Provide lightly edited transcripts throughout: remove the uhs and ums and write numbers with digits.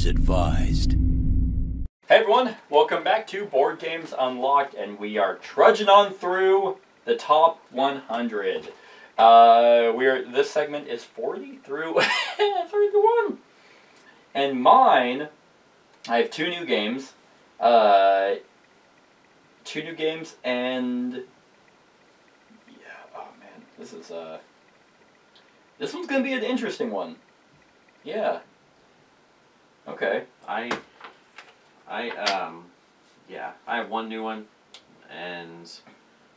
is advised. Hey everyone, welcome back to Board Games Unlocked, and we are trudging on through the top 100. This segment is 40 through 31. And mine, I have two new games. And yeah, oh man, this one's gonna be an interesting one. Yeah. Okay. I have one new one, and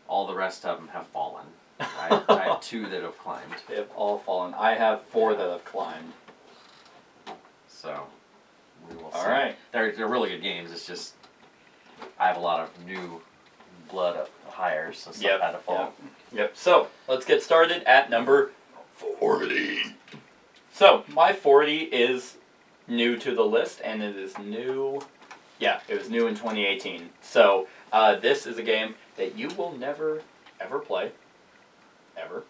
all the rest of them have fallen. I have two that have climbed. They have all fallen. I have four that have climbed. So, we will see. All right. They're really good games. It's just, I have a lot of new blood up higher, so some had to fall. Yep. So, let's get started at number 40. So, my 40 is new to the list, and it is new. Yeah, it was new in 2018. So, this is a game that you will never, ever play. Ever.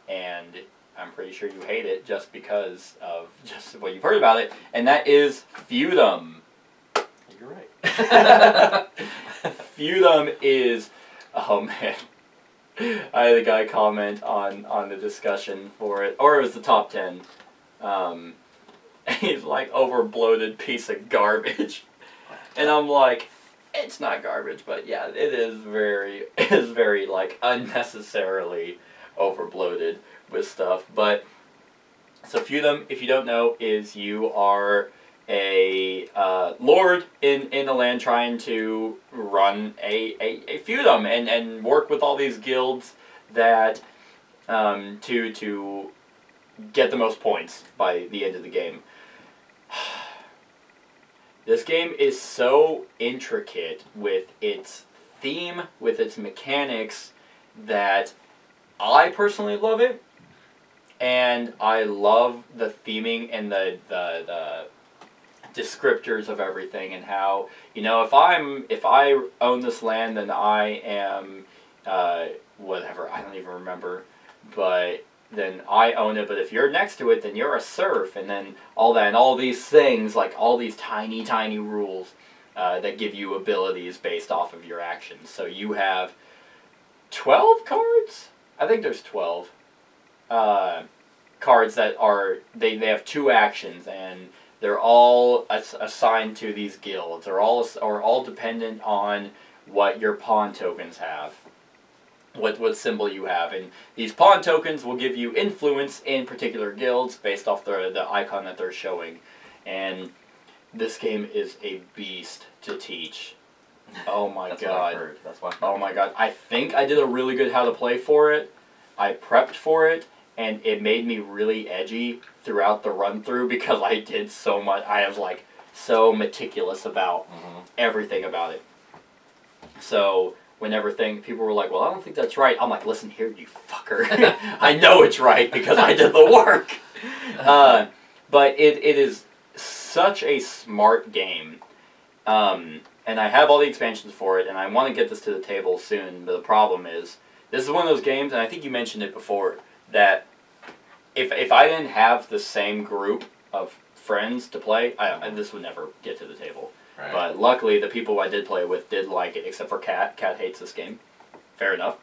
And I'm pretty sure you hate it just because of just what you've heard about it, and that is Feudum. You're right. Feudum is, oh man. I had a guy comment on the discussion for it, or it was the top 10. He's like, over-bloated piece of garbage. And I'm like, it's not garbage, but yeah, it is very like unnecessarily over-bloated with stuff. But so Feudum, if you don't know, is you are a lord in a land trying to run a feudum and work with all these guilds that to get the most points by the end of the game. This game is so intricate with its theme, with its mechanics, that I personally love it, and I love the theming and the descriptors of everything, and how, you know, if I own this land, then I am whatever, I don't even remember, but then I own it. But if you're next to it, then you're a serf, and then all that, and all these things, like all these tiny rules that give you abilities based off of your actions. So you have 12 cards? I think there's 12 cards that are, they have two actions, and they're all assigned to these guilds. They're all dependent on what your pawn tokens have. What symbol you have, and these pawn tokens will give you influence in particular guilds based off the icon that they're showing. And this game is a beast to teach. Oh my That's god. What I heard. That's what I heard. Oh my god. I think I did a really good how to play for it. I prepped for it, and it made me really edgy throughout the run through because I did so much. I was like so meticulous about everything about it. So whenever people were like, well, I don't think that's right, I'm like, listen here, you fucker. I know it's right because I did the work. But it is such a smart game. And I have all the expansions for it, and I want to get this to the table soon, but the problem is, this is one of those games, and I think you mentioned it before, that if I didn't have the same group of friends to play, this would never get to the table. Right. But luckily, the people I did play with did like it, except for Kat. Kat hates this game. Fair enough.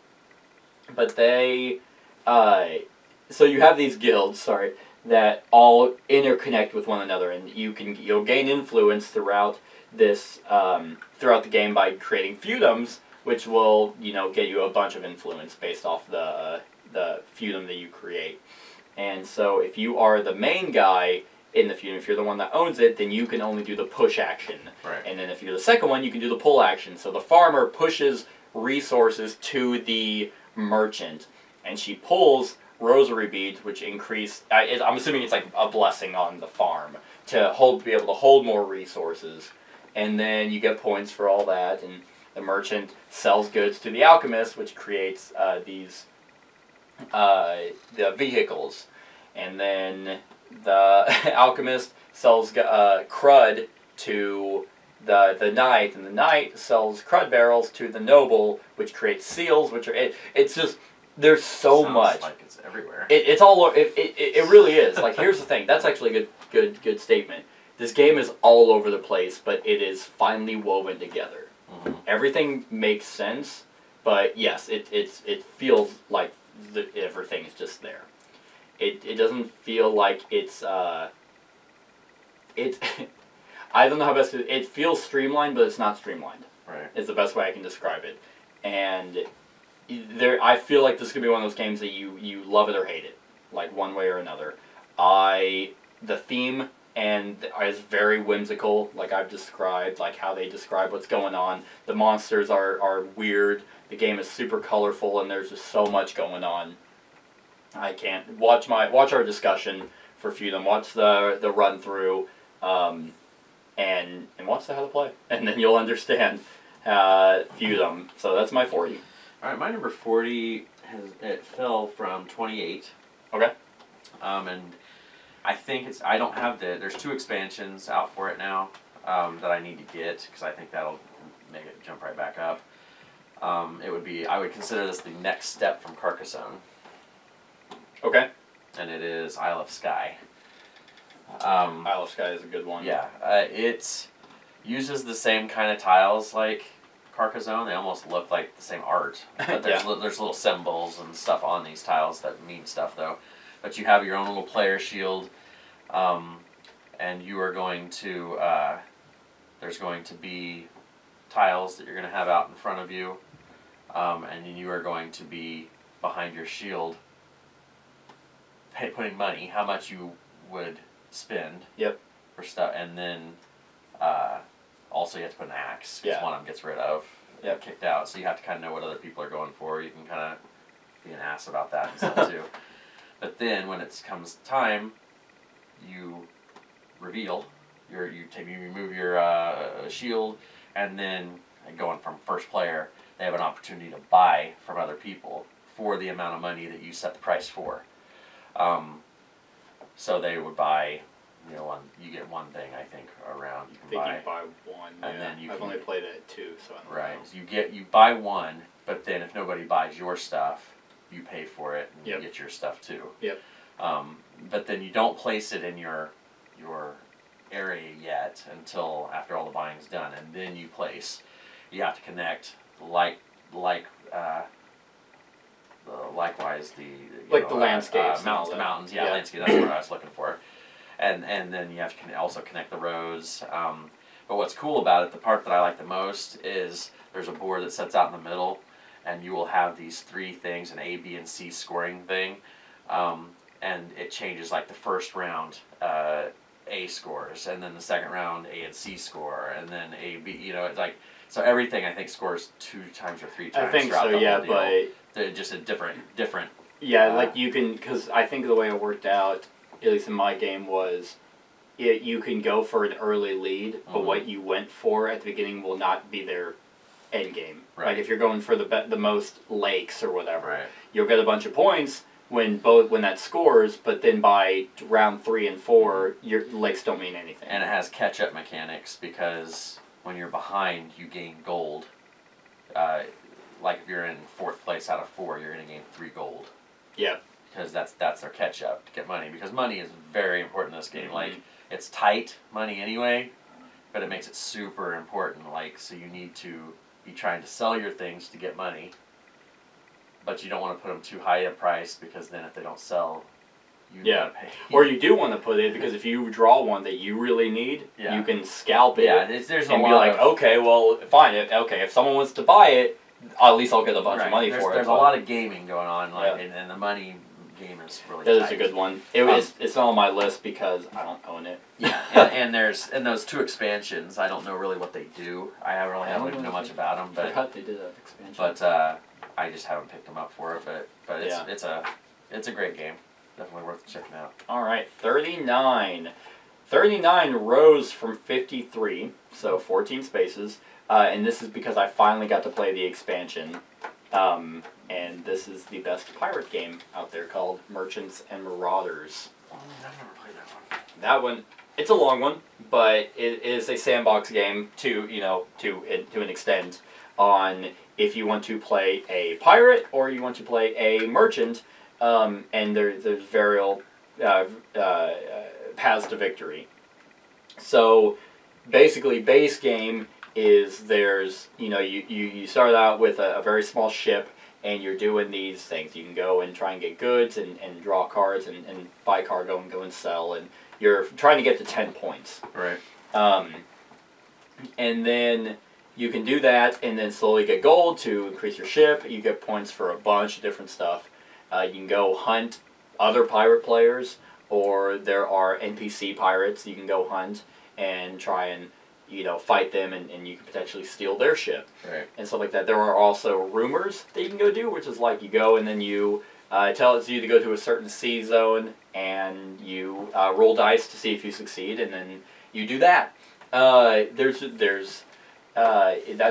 But they, so you have these guilds, that all interconnect with one another, and you'll gain influence throughout this, throughout the game by creating feudums, which will, get you a bunch of influence based off the feudum that you create. And so if you are the main guy in the feudum, if you're the one that owns it, then you can only do the push action. Right. And then if you're the second one, you can do the pull action. So the farmer pushes resources to the merchant, and she pulls rosary beads, which increase, I'm assuming it's like a blessing on the farm, to be able to hold more resources. And then you get points for all that, and the merchant sells goods to the alchemist, which creates the vehicles. And then the alchemist sells crud to the knight, and the knight sells crud barrels to the noble, which creates seals, which are it's just, there's so much. Like it's everywhere. It's all, it really is. Like, here's the thing. That's actually a good statement. this game is all over the place, but it is finely woven together. Mm-hmm. Everything makes sense, but yes, it feels like everything is just there. It doesn't feel like it's it. I don't know how best to. It feels streamlined, but it's not streamlined. Right. Is the best way I can describe it, and I feel like this could be one of those games that you love it or hate it, like one way or another. The theme and is very whimsical, like I've described, like how they describe what's going on. The monsters are weird. The game is super colorful, and there's just so much going on. I can't watch our discussion for Feudum. Watch the run through, and watch the how to play, and then you'll understand Feudum. So that's my 40. All right, my number 40 it fell from 28. Okay. And I think I don't have there's 2 expansions out for it now that I need to get because I think that'll make it jump right back up. I would consider this the next step from Carcassonne. Okay. And it is Isle of Skye. Isle of Skye is a good one. Yeah, it uses the same kind of tiles like Carcassonne. They almost look like the same art. But there's little symbols and stuff on these tiles that mean stuff though. But you have your own little player shield, and you are going to there's going to be tiles that you're going to have out in front of you, and then you are going to be behind your shield putting money, how much you would spend for stuff, and then also you have to put an axe, because one of them gets rid of, kicked out, so you have to kind of know what other people are going for. You can kind of be an ass about that and stuff too. But then when it comes time, you reveal, you remove your shield, and then going from first player, they have an opportunity to buy from other people for the amount of money that you set the price for. So they would buy, you get one thing, I think, around. You can buy one, and then I've only played it at 2, so I don't know. So you buy one, but then if nobody buys your stuff, you pay for it, and you get your stuff too. But then you don't place it in your area yet until after all the buying's done, and then you place. You have to connect likewise the landscapes, mountains to mountains. Yeah, landscape. That's what I was looking for. And then you have to also connect the roads. But what's cool about it, the part that I like the most, is there's a board that sets out in the middle, and you will have these 3 things, an A, B, and C scoring thing, and it changes like the first round. A scores, and then the second round A and C score, and then A, B. It's like, so everything I think scores 2 times or 3 times. I think so, yeah, but they're just a different. Yeah, like you can, because I think the way it worked out, at least in my game, was you can go for an early lead, but what you went for at the beginning will not be their end game. Right. Like if you're going for the most lakes or whatever, right, you'll get a bunch of points when that scores, but then by round 3 and 4, your lakes don't mean anything. And it has catch-up mechanics, because when you're behind, you gain gold. Like if you're in 4th place out of 4, you're going to gain 3 gold. Yeah. Because that's their catch-up to get money. Because money is very important in this game. Like, it's tight money anyway, but it makes it super important. Like, so you need to be trying to sell your things to get money. But you don't want to put them too high a price, because then if they don't sell, you gotta pay. Or you do want to put it, because if you draw one that you really need, you can scalp it. Yeah, there's a lot. And be like, okay, well, fine. Okay, if someone wants to buy it, at least I'll get a bunch of money for it. There's a lot of gaming going on, and the money game is really tight. That is a good one. It's not on my list because I don't own it. Yeah, and there's those 2 expansions. I don't know really what they do. I don't even know much about them. But I forgot they did that expansion. But I just haven't picked them up for it. But it's a great game. Definitely worth checking out. All right, 39. 39 rose from 53, so 14 spaces. And this is because I finally got to play the expansion. And this is the best pirate game out there, called Merchants and Marauders. Oh, I've never played that one. That one, it's a long one, but it is a sandbox game to an extent, on if you want to play a pirate or you want to play a merchant, and there's various paths to victory. So basically, base game is there's, you start out with a very small ship, and you're doing these things. You can go and try and get goods and draw cards and buy cargo and go and sell, and you're trying to get to 10 points. Right. And then you can do that and then slowly get gold to increase your ship. You get points for a bunch of different stuff. You can go hunt other pirate players, or there are NPC pirates you can go hunt and try and fight them, and you can potentially steal their ship. Right. And stuff like that. There are also rumors that you can go do, which is like you go and then you tell you to go to a certain sea zone, and you roll dice to see if you succeed, and then you do that. That's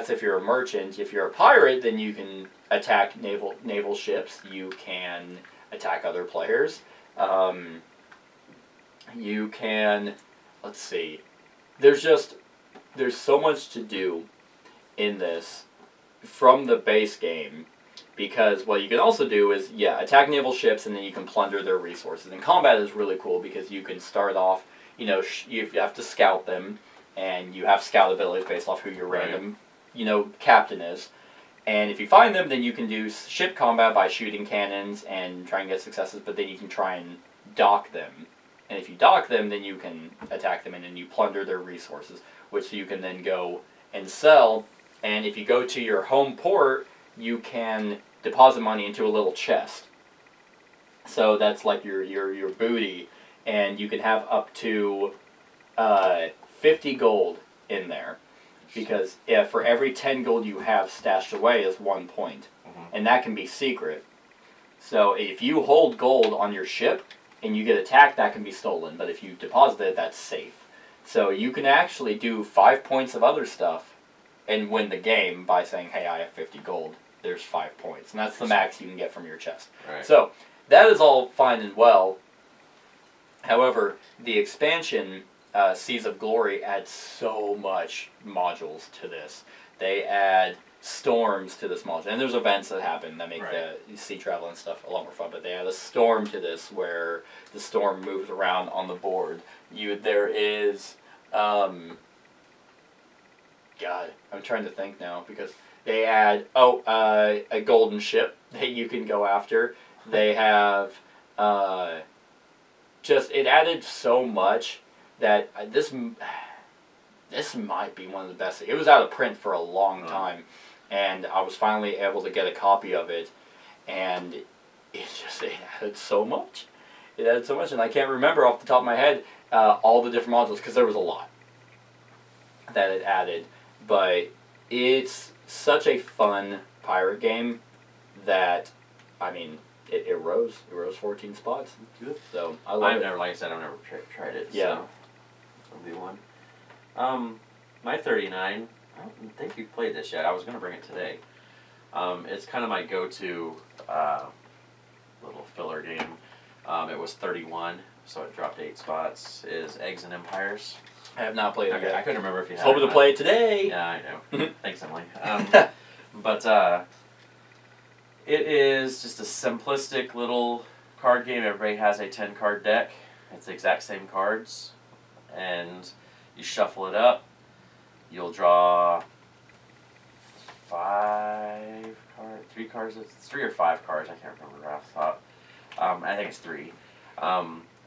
if you're a merchant. If you're a pirate, then you can attack naval ships. You can attack other players. You can, let's see. There's so much to do in this from the base game, because what you can also do is, attack naval ships, and then you can plunder their resources. And combat is really cool because you can start off, you have to scout them, and you have scout abilities based off who your random, captain is. And if you find them, then you can do ship combat by shooting cannons and try and get successes, but then you can try and dock them. And if you dock them, then you can attack them, and then you plunder their resources, which you can then go and sell. And if you go to your home port, you can deposit money into a little chest. So that's like your booty, and you can have up to 50 gold in there, because for every 10 gold you have stashed away is 1 point, and that can be secret. So if you hold gold on your ship and you get attacked, that can be stolen, but if you deposit it, that's safe. So you can actually do 5 points of other stuff and win the game by saying, hey, I have 50 gold, there's 5 points, and that's the max you can get from your chest. Right. So that is all fine and well. However, the expansion, Seas of Glory, adds so much modules to this. They add storms to this module, and there's events that happen that make the sea travel and stuff a lot more fun, but they add a storm to this where the storm moves around on the board. There is, God, I'm trying to think now, because they add, a golden ship that you can go after. They have, it added so much that this might be one of the best. It was out of print for a long time, and I was finally able to get a copy of it, and it added so much. It added so much, and I can't remember off the top of my head all the different modules, because there was a lot that it added. But it's such a fun pirate game that, I mean, it rose 14 spots. Good. So I love it. Like I said, I've never tried it. Yeah. So that'll be one. My 39, I don't think you've played this yet. I was going to bring it today. It's kind of my go-to little filler game. It was 31, so it dropped 8 spots. Is Eggs and Empires. I have not played it yet. I couldn't remember if you had. Hoping to play it today. Yeah, I know. Thanks, Emily. But it is just a simplistic little card game. Everybody has a 10-card deck. It's the exact same cards, and you shuffle it up. You'll draw 3 cards. It's 3 or 5 cards. I can't remember off the top. I think it's 3.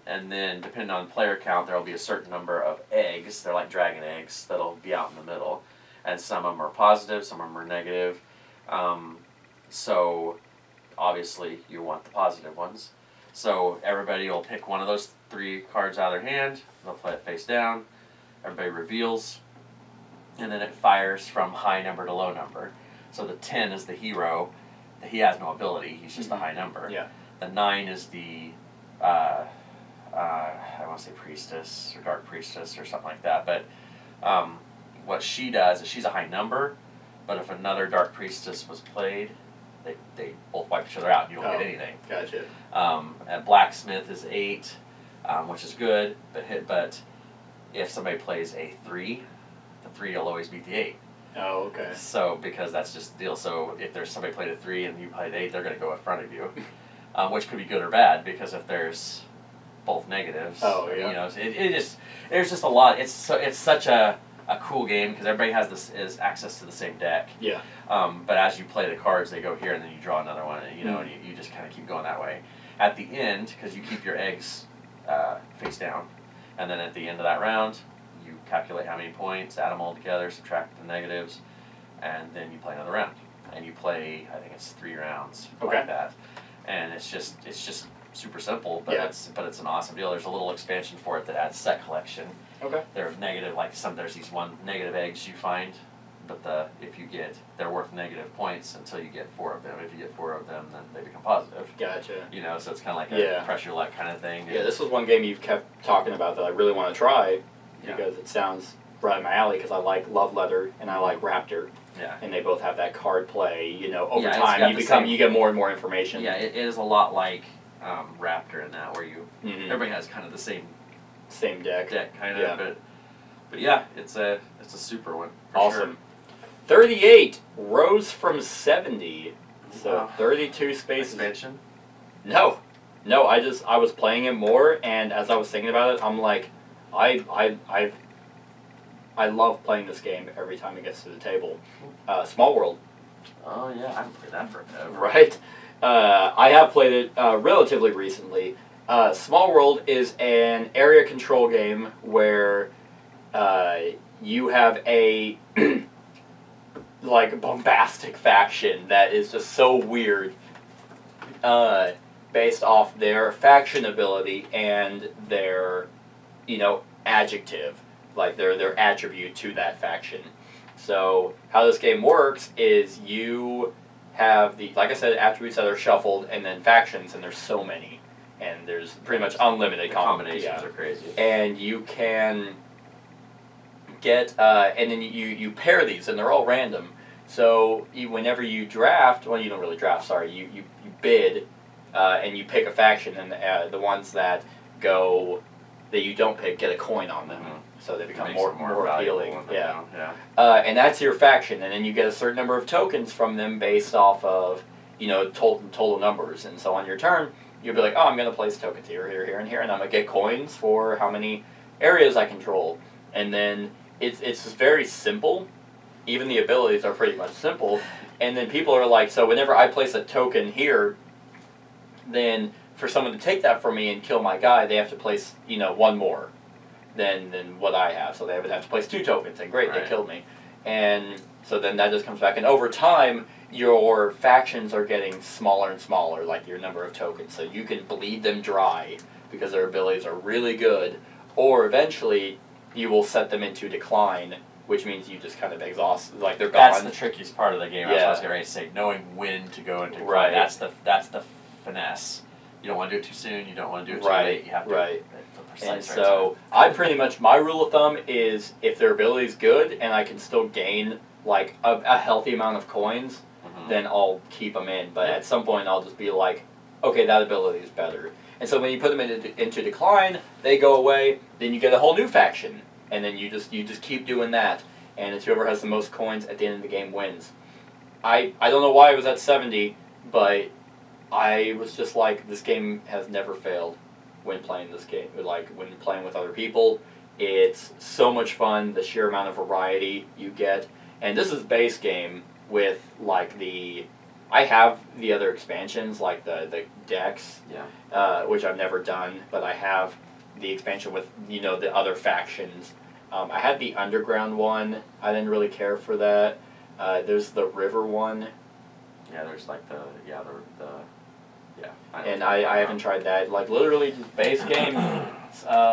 And then, depending on player count, there will be a certain number of eggs. They're like dragon eggs that'll be out in the middle. And some of them are positive, some of them are negative. So, obviously, you want the positive ones. So, everybody will pick one of those 3 cards out of their hand. They'll play it face down. Everybody reveals. And then it fires from high number to low number. So, the 10 is the hero. He has no ability. He's just a high number. Yeah. The 9 is the... I want to say priestess or dark priestess or something like that, but what she does is she's a high number, but if another dark priestess was played, they both wipe each other out and you don't get anything. Gotcha. And blacksmith is 8, which is good, but if somebody plays a 3, the 3 will always beat the 8. Oh, okay. So, because that's just the deal. So if there's somebody played a 3 and you played 8, they're going to go in front of you, which could be good or bad, because if there's both negatives. Oh yeah. You know, there's just a lot. It's such a cool game because everybody has access to the same deck. Yeah. But as you play the cards, they go here, and then you draw another one, and and you just kind of keep going that way. At the end, because you keep your eggs face down, and then at the end of that round, you calculate how many points, add them all together, subtract the negatives, and then you play another round. And you play, I think it's 3 rounds like that, and it's just super simple, but it's an awesome deal. There's a little expansion for it that adds set collection. Okay. They're negative, there's these 1 negative eggs you find, but they're worth negative points until you get 4 of them. If you get 4 of them, then they become positive. Gotcha. You know, so it's kind of like a pressure luck kind of thing. Yeah, this was one game you've kept talking about that I really want to try because it sounds right in my alley because I like Love Letter and I like Raptor. Yeah. And they both have that card play, over time you get more and more information. Yeah, it is a lot like Raptor in that where everybody has kind of the same deck kind of, but yeah, it's a super one. Awesome. Sure. 38 rose from 70. So 32 spaces. Expansion? No, I was playing it more, and as I was thinking about it, I'm like, I love playing this game every time it gets to the table. Small World. Oh yeah, I haven't played that forever. Right. I have played it relatively recently. Small World is an area control game where you have a bombastic faction that is just so weird based off their faction ability and their adjective. Their attribute to that faction. So how this game works is you have like I said, attributes that are shuffled, and then factions, and there's so many, and there's pretty much unlimited combinations. Are crazy. And you can get, and then you pair these, and they're all random. So whenever you draft, well, you don't really draft. Sorry, you bid, and you pick a faction, and the ones that you don't pick get a coin on them. So they become more appealing. Yeah. And that's your faction, and then you get a certain number of tokens from them based off of total numbers. And so on your turn, you'll be like, oh, I'm going to place tokens here, here, here, and here, and I'm going to get coins for how many areas I control. And then it's very simple. Even the abilities are pretty much simple. And then people are like, so whenever I place a token here, then for someone to take that from me and kill my guy, they have to place 1 more than what I have. So they would have to place 2 tokens, and great, they killed me. And so then that just comes back, and over time, your factions are getting smaller and smaller, like your number of tokens. So you can bleed them dry because their abilities are really good, or eventually you will set them into decline, which means you just kind of exhaust, they're gone. That's the trickiest part of the game. That's what I was getting ready to say, knowing when to go into decline. That's the finesse. You don't want to do it too soon. You don't want to do it too late. You have to and so I pretty much, my rule of thumb is if their ability is good and I can still gain a healthy amount of coins, then I'll keep them in. But at some point I'll just be like, okay, that ability is better. And so when you put them into decline, they go away. Then you get a whole new faction, and then you just keep doing that. And it's whoever has the most coins at the end of the game wins. I don't know why it was at 70, but I was just like, this game has never failed when playing this game. When playing with other people, it's so much fun, the sheer amount of variety you get. And this is base game with, I have the other expansions, like the decks, which I've never done, but I have the expansion with, the other factions. I had the underground one. I didn't really care for that. There's the river one. Yeah, there's I haven't tried that. Literally just base game,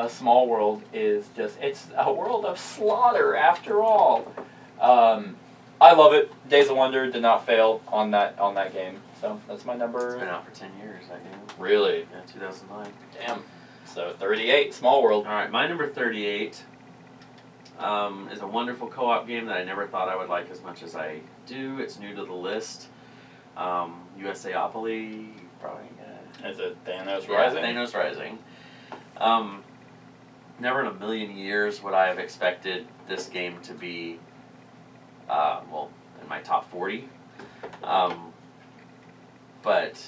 Small World is just, it's a world of slaughter after all. I love it. Days of Wonder did not fail on that game. So that's my number. It's been out for 10 years, that game. Really? Yeah, 2009. Damn. So 38, Small World. Alright, my number 38 is a wonderful co-op game that I never thought I would like as much as I do. It's new to the list. USAopoly, probably. Is it Thanos Rising? Yeah, Thanos Rising. Never in a million years would I have expected this game to be, in my top 40. But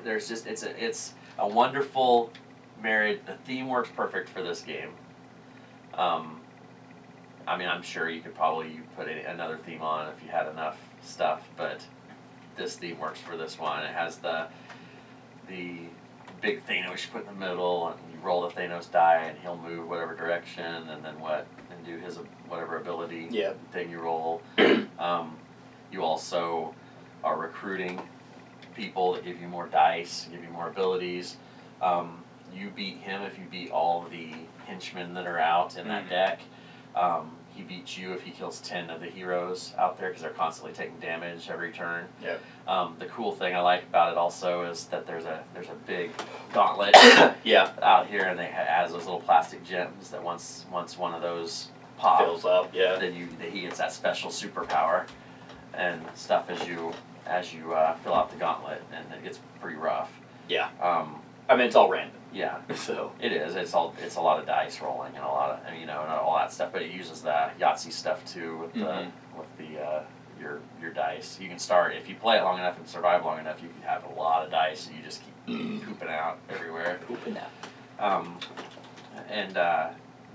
there's just, it's a wonderful married. The theme works perfect for this game. I mean, I'm sure you could probably put another theme on if you had enough stuff, but this theme works for this one. It has the big Thanos you put in the middle, and you roll the Thanos die, and he'll move whatever direction, and then and do his whatever ability thing you roll. You also are recruiting people that give you more dice, give you more abilities. You beat him if you beat all the henchmen that are out in that deck. He beats you if he kills 10 of the heroes out there, because they're constantly taking damage every turn. Yep. The cool thing I like about it also is that there's a big gauntlet out here, and they has those little plastic gems that once one of those pop, fills up, then he gets that special superpower and stuff as you fill out the gauntlet, and it gets pretty rough. Yeah. I mean, it's all random. Yeah. So it is. It's a lot of dice rolling and a lot of and all that stuff. But it uses the Yahtzee stuff too with your dice. You can start if you play it long enough and survive long enough. You can have a lot of dice, and you just keep pooping out everywhere. Pooping out. And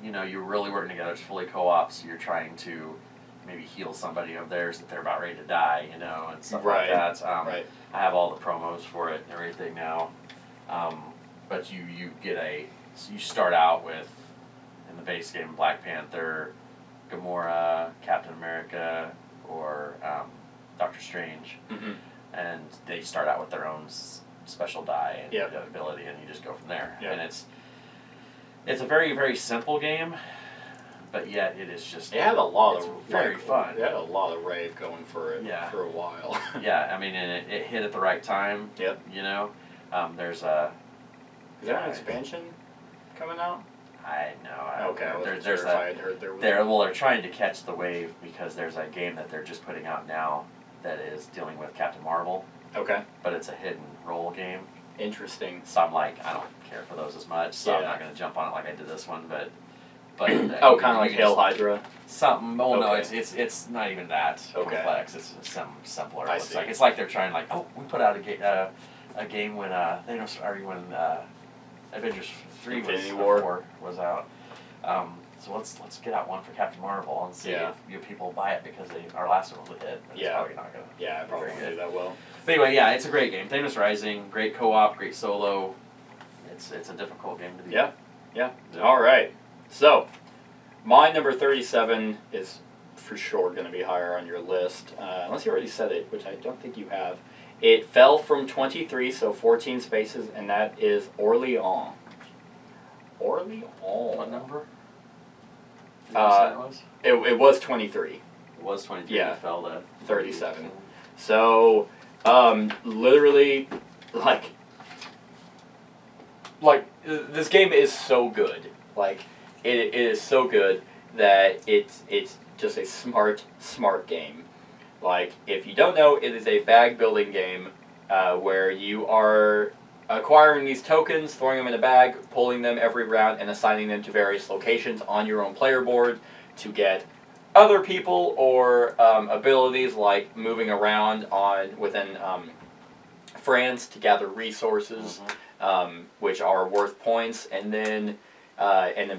you're really working together. It's fully co-op, so you're trying to maybe heal somebody of theirs that they're about ready to die, and stuff like that. I have all the promos for it and everything now. But you start out with, in the base game, Black Panther, Gamora, Captain America, or Doctor Strange, and they start out with their own special die and ability, and you just go from there. And it's a very, very simple game, but yet it is just very fun. It had a lot of rave going for it for a while. I mean, and it hit at the right time. Yep. There's a. Is there an expansion coming out? I know. Okay, I wasn't sure if I had heard there was. They're trying to catch the wave, because there's a game that they're just putting out now that is dealing with Captain Marvel. Okay. But it's a hidden role game. Interesting. So I'm like, I don't care for those as much, so I'm not going to jump on it like I did this one, but kind of like Hail Hydra. Something. Oh no, it's not even that complex. It's simpler. It's like they're trying we put out a game when Avengers 3 was out. So let's get out one for Captain Marvel and see if people buy it, because our last one was a hit. But it's probably not gonna. Yeah, I probably won't do that well. But anyway, it's a great game. Thanos Rising, great co-op, great solo. It's a difficult game to beat. Yeah. All right. So, my number 37 is for sure going to be higher on your list, unless you already said it, which I don't think you have. It fell from 23, so 14 spaces, and that is Orleans. Orleans. What number? It was 23. It was 23. Yeah. It fell to 37. So, literally, like this game is so good. It is so good that it's just a smart game. If you don't know, it is a bag building game where you are acquiring these tokens, throwing them in a bag, pulling them every round, and assigning them to various locations on your own player board to get other people or abilities like moving around within France to gather resources, which are worth points, and then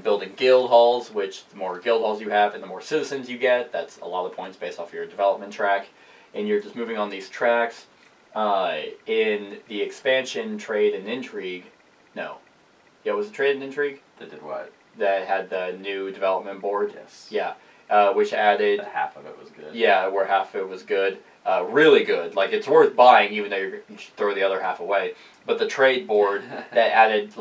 building guild halls, which the more guild halls you have and the more citizens you get, that's a lot of points based off your development track. And you're just moving on these tracks. In the expansion, Trade and Intrigue, was it Trade and Intrigue? That did what? That had the new development board? Yes. Yeah, which added... Half of it was good. Yeah, where half of it was good. Really good. It's worth buying, even though you should throw the other half away. But the trade board that added,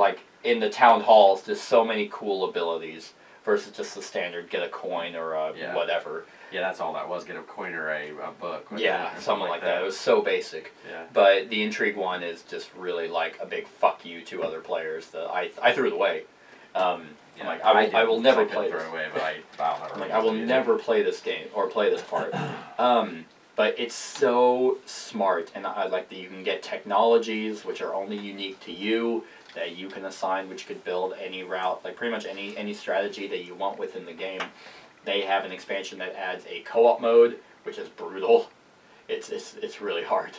in the town halls, just so many cool abilities versus just the standard get a coin or whatever. Yeah, that's all that was. Get a coin or a book. Yeah, something like that. It was so basic. Yeah. But the Intrigue one is just really a big fuck you to other players. That I threw it away. I will never play this. Throw it away, but I will never play this game or play this part. But it's so smart, and I like that you can get technologies which are only unique to you that you can assign, which could build any route, pretty much any strategy that you want within the game. They have an expansion that adds a co-op mode, which is brutal. It's really hard.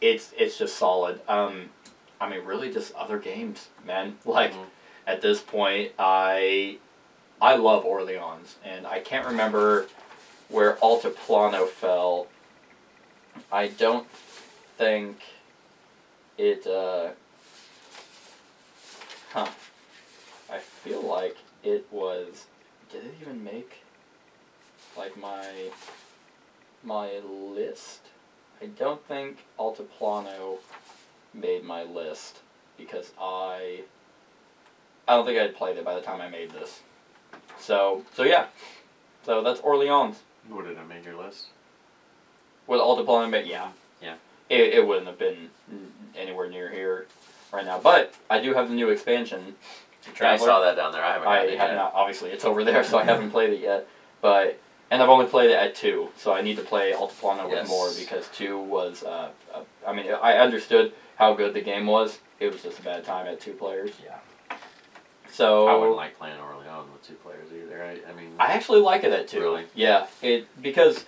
It's just solid. I mean, really just other games, man. Like, at this point, I love Orleans, and I can't remember where Altiplano fell. I don't think it, I feel like it was, did it even make, like, my list? I don't think Altiplano made my list, because I don't think I had played it by the time I made this. So yeah. So that's Orleans. Would it have made your list? Would Altiplano make? Yeah. Yeah. It wouldn't have been anywhere near here right now. But I do have the new expansion. I saw that down there. I haven't gotten it yet. Not, obviously, it's over there, so I haven't played it yet. And I've only played it at 2, so I need to play Altiplano with more, because 2 was, I mean, I understood how good the game was. It was just a bad time at 2 players. Yeah. So I wouldn't like playing Orleans with 2 players either. I mean, I actually like it at 2. Really? Yeah, because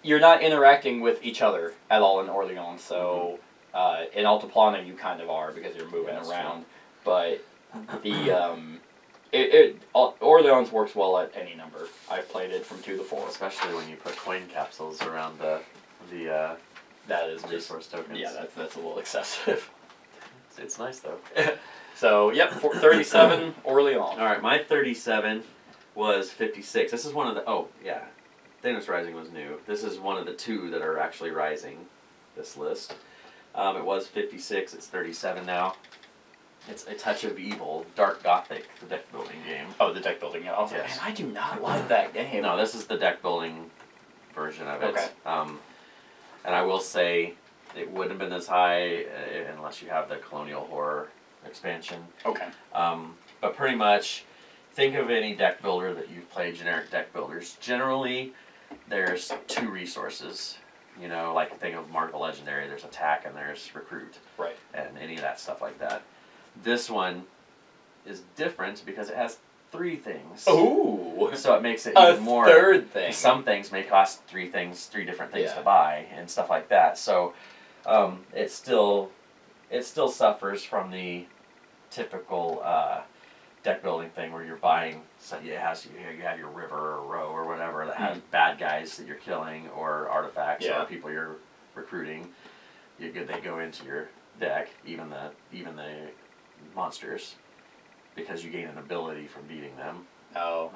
you're not interacting with each other at all in Orleans. So in Altiplano you kind of are, because you're moving around. True. But the Orleans works well at any number. I've played it from 2 to 4. Especially when you put coin capsules around the that is resource tokens. Yeah, that's a little excessive. It's nice though. So, yep, 37, Orleans. Alright, my 37 was 56. This is one of the... Oh, yeah. Thanos Rising was new. This is one of the 2 that are actually rising this list. It was 56. It's 37 now. It's A Touch of Evil, Dark Gothic, the deck building game. Oh, the deck building. Yeah. Yes. Man, I do not like that game. No, this is the deck building version of it. Okay. And I will say, it wouldn't have been this high unless you have the Colonial Horror expansion. Okay. But pretty much, think of any deck builder that you've played, generic deck builders. Generally, there's 2 resources. You know, like think of Mark the Legendary, there's attack and there's recruit. Right. And any of that stuff like that. This one is different because it has 3 things. Ooh! So it makes it even more... A third thing. Some things may cost 3 different things to buy and stuff like that. So it still suffers from the typical deck building thing where you're buying, so you have your river or row or whatever that has bad guys that you're killing, or artifacts or people you're recruiting. They go into your deck, even the monsters, because you gain an ability from beating them. Oh,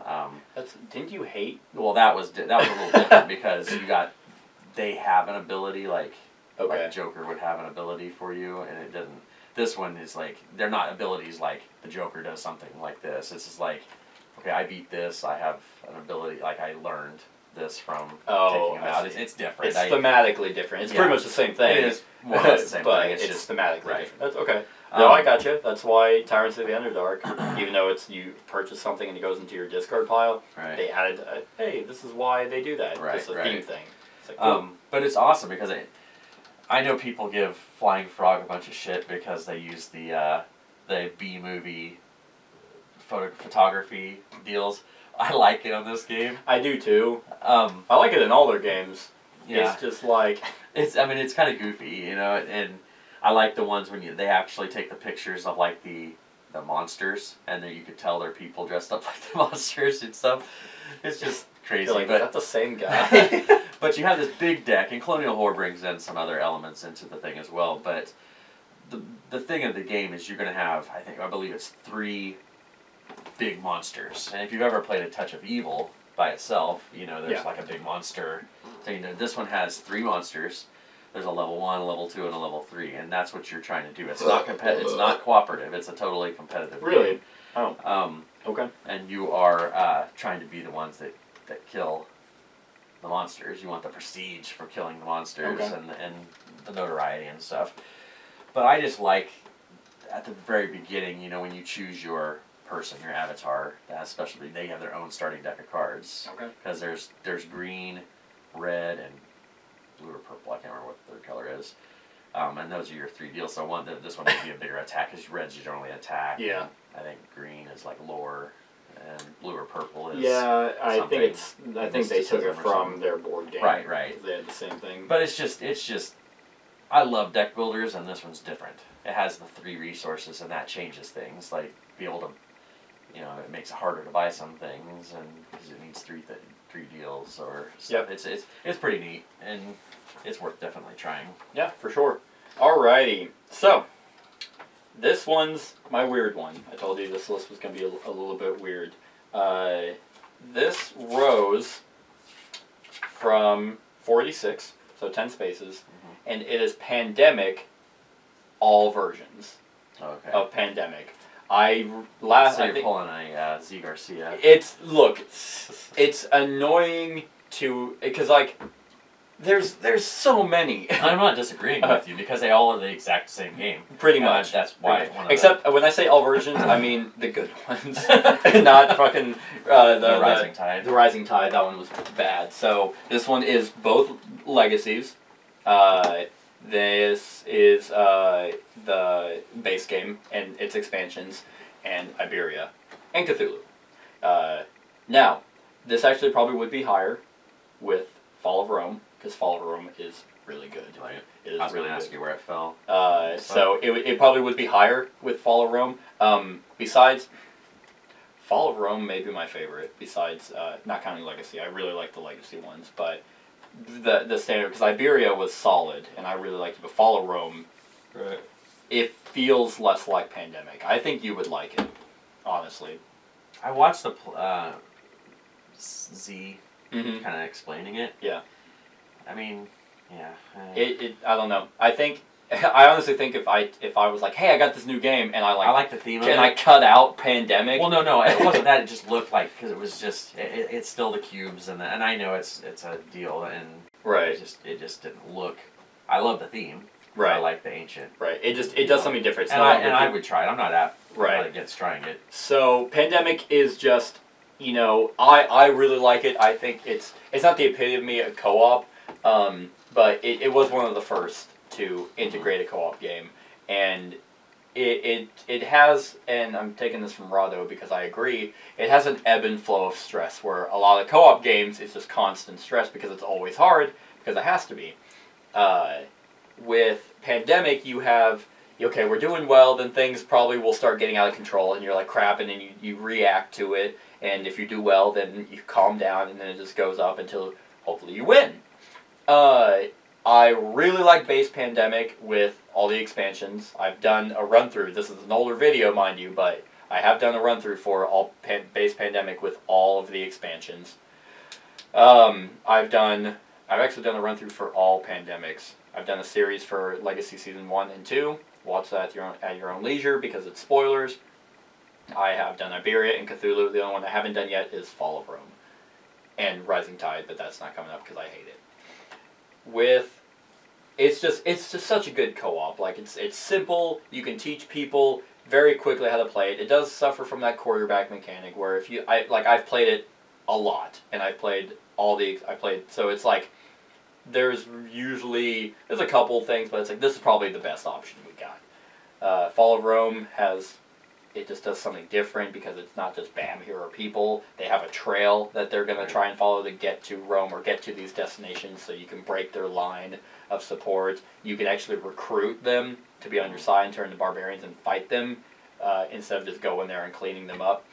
didn't you hate? Well, that was a little different because they have an ability like Joker would have an ability for you, and it doesn't. This one is like, they're not abilities like the Joker does something like this. It's just like, okay, I beat this, I have an ability, like I learned this from taking him out. It's different. It's thematically different. It's pretty much the same thing. It is more or less the same but thing. It's just thematically different. That's okay. No, I got you. That's why Tyrants of the Underdark, even though you purchase something and it goes into your discard pile, they added, hey, this is why they do that. It's a theme thing. It's like, cool. But it's awesome because I know people give Flying Frog a bunch of shit because they use the B-movie photography deals. I like it on this game. I do too. I like it in all their games. Yeah. It's just like... it's kind of goofy, you know, and I like the ones when they actually take the pictures of like the monsters, and then you could tell they're people dressed up like the monsters and stuff. It's just crazy. Like, is that the same guy? But you have this big deck, and Colonial Horror brings in some other elements into the thing as well. But the thing of the game is you're going to have, I believe it's 3 big monsters. And if you've ever played A Touch of Evil by itself, you know, there's like a big monster thing. This one has 3 monsters. There's a level 1, a level 2, and a level 3, and that's what you're trying to do. It's not it's not cooperative. It's a totally competitive game. Oh. Okay. And you are trying to be the ones that kill the monsters. You want the prestige for killing the monsters and the notoriety and stuff. But I just like, at the very beginning, you know, when you choose your person, your avatar, that has specialty, they have their own starting deck of cards. Okay. Because there's green, red, and blue or purple. I can't remember what the third color is. And those are your 3 deals. So this one would be a bigger attack, because red's generally attack. Yeah. I think green is like lore, and blue or purple is. Yeah, I think they took it from their board game. Right. They had the same thing. But it's just. I love deck builders, and this one's different. it has the 3 resources, and that changes things. Like, be able to, you know, it makes it harder to buy some things, and because it needs 3 deals or stuff. Yep. It's pretty neat, and it's worth definitely trying. Yeah, for sure. Alrighty, so this one's my weird one. I told you this list was going to be a little bit weird. This rose from 46, so 10 spaces, and it is Pandemic, all versions of Pandemic. So you're pulling a Z Garcia. It's annoying to, because like, there's so many. I'm not disagreeing with you, because they all are the exact same game. Pretty much. That's why. Except when I say all versions, I mean the good ones, not fucking the Rising Tide. The Rising Tide, that one was bad. So this one is both legacies. This is the base game and its expansions, and Iberia, and Cthulhu. Now, this actually probably would be higher with Fall of Rome, because Fall of Rome is really good. Right. It is I was really going to ask you where it fell. So it probably would be higher with Fall of Rome. Besides, Fall of Rome may be my favorite, besides, not counting Legacy. I really like the Legacy ones, but the standard, because Iberia was solid, and I really liked it, but Fall of Rome, right. It feels less like Pandemic. I think you would like it, honestly. I watched the Z Mm-hmm. kind of explaining it. Yeah. I mean, yeah. I don't know. I honestly think if I was like, hey, I got this new game, and I like the theme of it. Can I cut out Pandemic? Well, no, it wasn't that. It just looked like, because it was just, it's still the cubes, and I know it's a deal, and right. It just didn't look. I love the theme. Right. I like the ancient. Right. It does something different. And I would try it. I'm not against trying it. So Pandemic is just, you know, I really like it. I think it's not the epitome of co-op, but it was one of the first to integrate a co-op game, and it has, and I'm taking this from Rado because I agree, it has an ebb and flow of stress where a lot of co-op games it's just constant stress because it's always hard, because it has to be. With Pandemic, you have, okay, we're doing well, then things probably will start getting out of control, and you're like crap, and then you react to it, and if you do well, then you calm down, and then it just goes up until hopefully you win. I really like base Pandemic with all the expansions. I've done a run-through. This is an older video, mind you, but I have done a run-through for all base Pandemic with all of the expansions. I've actually done a run-through for all Pandemics. I've done a series for Legacy Season 1 and 2. Watch that at your own leisure because it's spoilers. I have done Iberia and Cthulhu. The only one I haven't done yet is Fall of Rome. And Rising Tide, but that's not coming up because I hate it. It's just such a good co-op. Like, it's simple. You can teach people very quickly how to play it. It does suffer from that quarterback mechanic where I've played it a lot, and so it's like, there's a couple things, but it's like, this is probably the best option we got. Fall of Rome it just does something different because it's not just bam, here are people. They have a trail that they're going to try and follow to get to Rome or get to these destinations, so you can break their line of support. You can actually recruit them to be on your side and turn to barbarians and fight them instead of just going there and cleaning them up.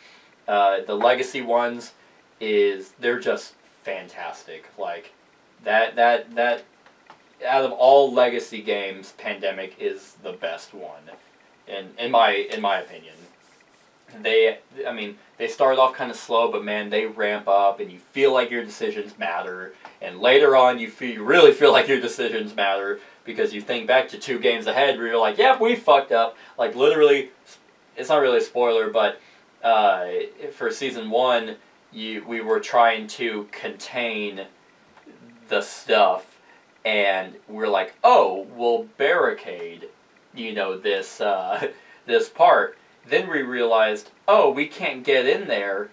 The Legacy ones they're just fantastic. Like, that out of all Legacy games, Pandemic is the best one, in my opinion. They start off kind of slow, but man, they ramp up, and you feel like your decisions matter. And later on, you really feel like your decisions matter because you think back to 2 games ahead where you're like, "Yep, we fucked up." Like, literally, it's not really a spoiler, but for Season 1, we were trying to contain the stuff, and we're like, "Oh, we'll barricade, this part." Then we realized, oh, we can't get in there,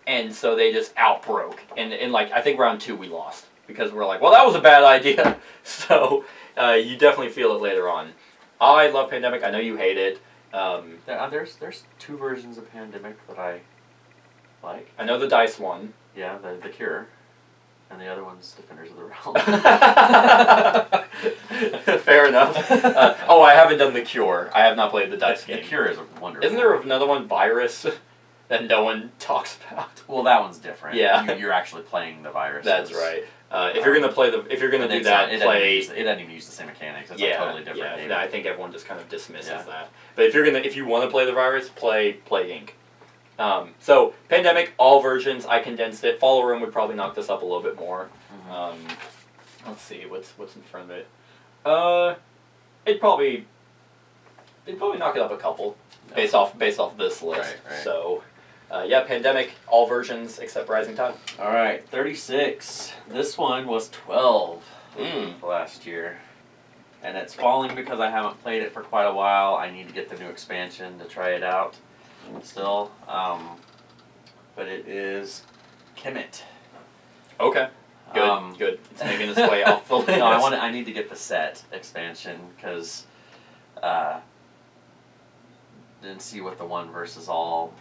and so they just outbroke. And in I think round 2 we lost, because we're like, well, that was a bad idea. So you definitely feel it later on. I love Pandemic. I know you hate it. There's 2 versions of Pandemic that I like. I know the dice one. Yeah, the Cure. And the other one's Defenders of the Realm. Fair enough. Oh, I haven't done The Cure. I have not played the dice game. The Cure is wonderful. Isn't there another one, Virus, that no one talks about? Well, that one's different. Yeah. You're actually playing the virus. That's right. If you're gonna play it doesn't even use the same mechanics. It's a totally different game. I think everyone just kind of dismisses that. But if you want to play the virus, play Ink. So Pandemic, all versions. I condensed it. Follow Room would probably knock this up a little bit more. Mm-hmm. Let's see what's in front of it. It'd probably knock it up a couple based off this list. Right. So. Pandemic, all versions except Rising Tide. All right, 36. This one was 12 last year. And it's falling because I haven't played it for quite a while. I need to get the new expansion to try it out still. But it is Kemet. Okay. Good. It's making its way off the list. No, I need to get the set expansion because didn't see what the one versus all.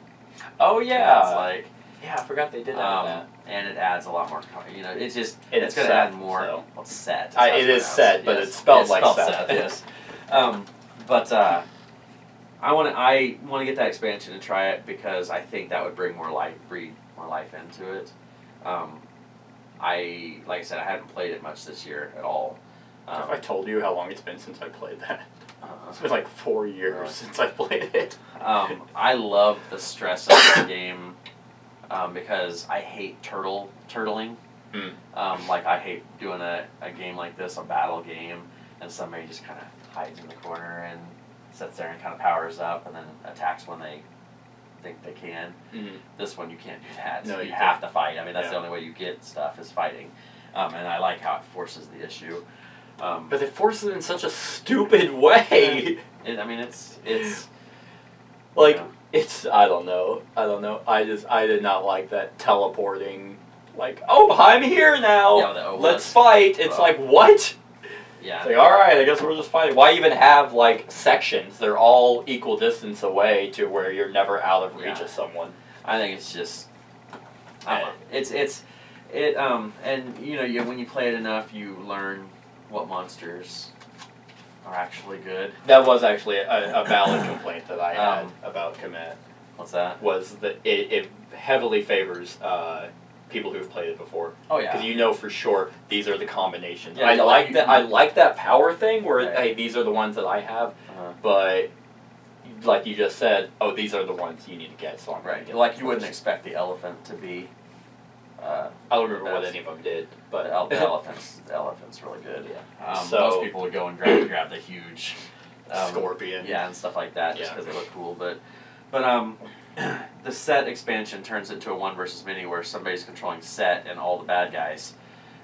Oh yeah, it's like I forgot they did that. And it adds a lot more. It's it's going to add more. So. Well, it's set. It is set, but it's spelled like set. Yes. But I want to get that expansion and try it because I think that would breathe more life into it. Like I said, I haven't played it much this year at all. Have I told you how long it's been since I played that? It's been like 4 years since I played it. I love the stress of this game because I hate turtling. Like I hate doing a game like this, a battle game, and somebody just kind of hides in the corner and sits there and kind of powers up and then attacks when they think they can. This one you can't do that. No, you have to fight. I mean, that's the only way you get stuff is fighting. And I like how it forces the issue. But they force it in such a stupid way. It's like it's I don't know. I did not like that teleporting. Like, oh, I'm here now. Let's fight. It's like what? Yeah. It's like, all right, I guess we're just fighting. Why even have like sections? They're all equal distance away to where you're never out of reach of someone. I think it's just. And when you play it enough, you learn what monsters are actually good. That was actually a valid complaint that I had about Kemet. What's that? Was that it heavily favors people who've played it before. Oh yeah. Because for sure these are the combinations. Yeah, I like that power thing where hey, these are the ones that I have, but like you just said, these are the ones you need to get. So I'm right. Like you wouldn't expect the elephant to be. I don't remember what any of them did, but the elephant's really good. Yeah. So most people would go and grab the huge scorpion. Yeah, and stuff like that, just because they look cool. But the set expansion turns into a one versus many where somebody's controlling set and all the bad guys,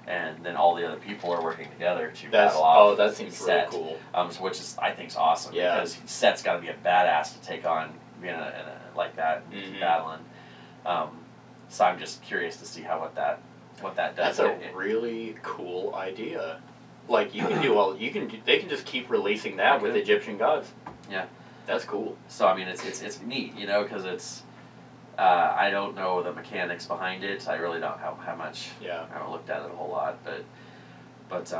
and then all the other people are working together to battle off. Oh, that seems set. Really cool. Which is I think is awesome because set's got to be a badass to take on being like that battling. So I'm just curious to see what that does. That's a really cool idea. Like you can do they can just keep releasing that with Egyptian gods. Yeah, that's cool. So I mean, it's neat, because it's. I don't know the mechanics behind it. I really don't have much. Yeah. I haven't looked at it a whole lot, but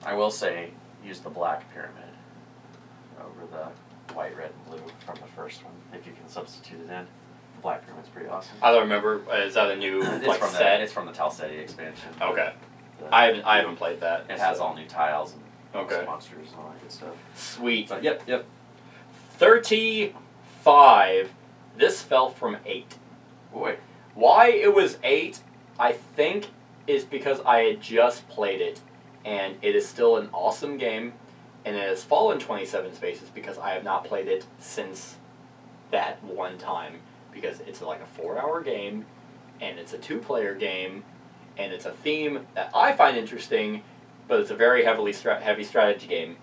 I will say use the black pyramid over the white, red, and blue from the first one if you can substitute it in. Black Pyramid's pretty awesome. I don't remember. Is that a new set? It's from the Talsetti expansion. Okay. I haven't played that. It has all new tiles and monsters and all that good stuff. Sweet. But yep. 35. This fell from 8. Boy. Why it was 8, I think, is because I had just played it, and it is still an awesome game, and it has fallen 27 spaces because I have not played it since that one time. Because it's like a 4-hour game, and it's a 2-player game, and it's a theme that I find interesting, but it's a very heavy strategy game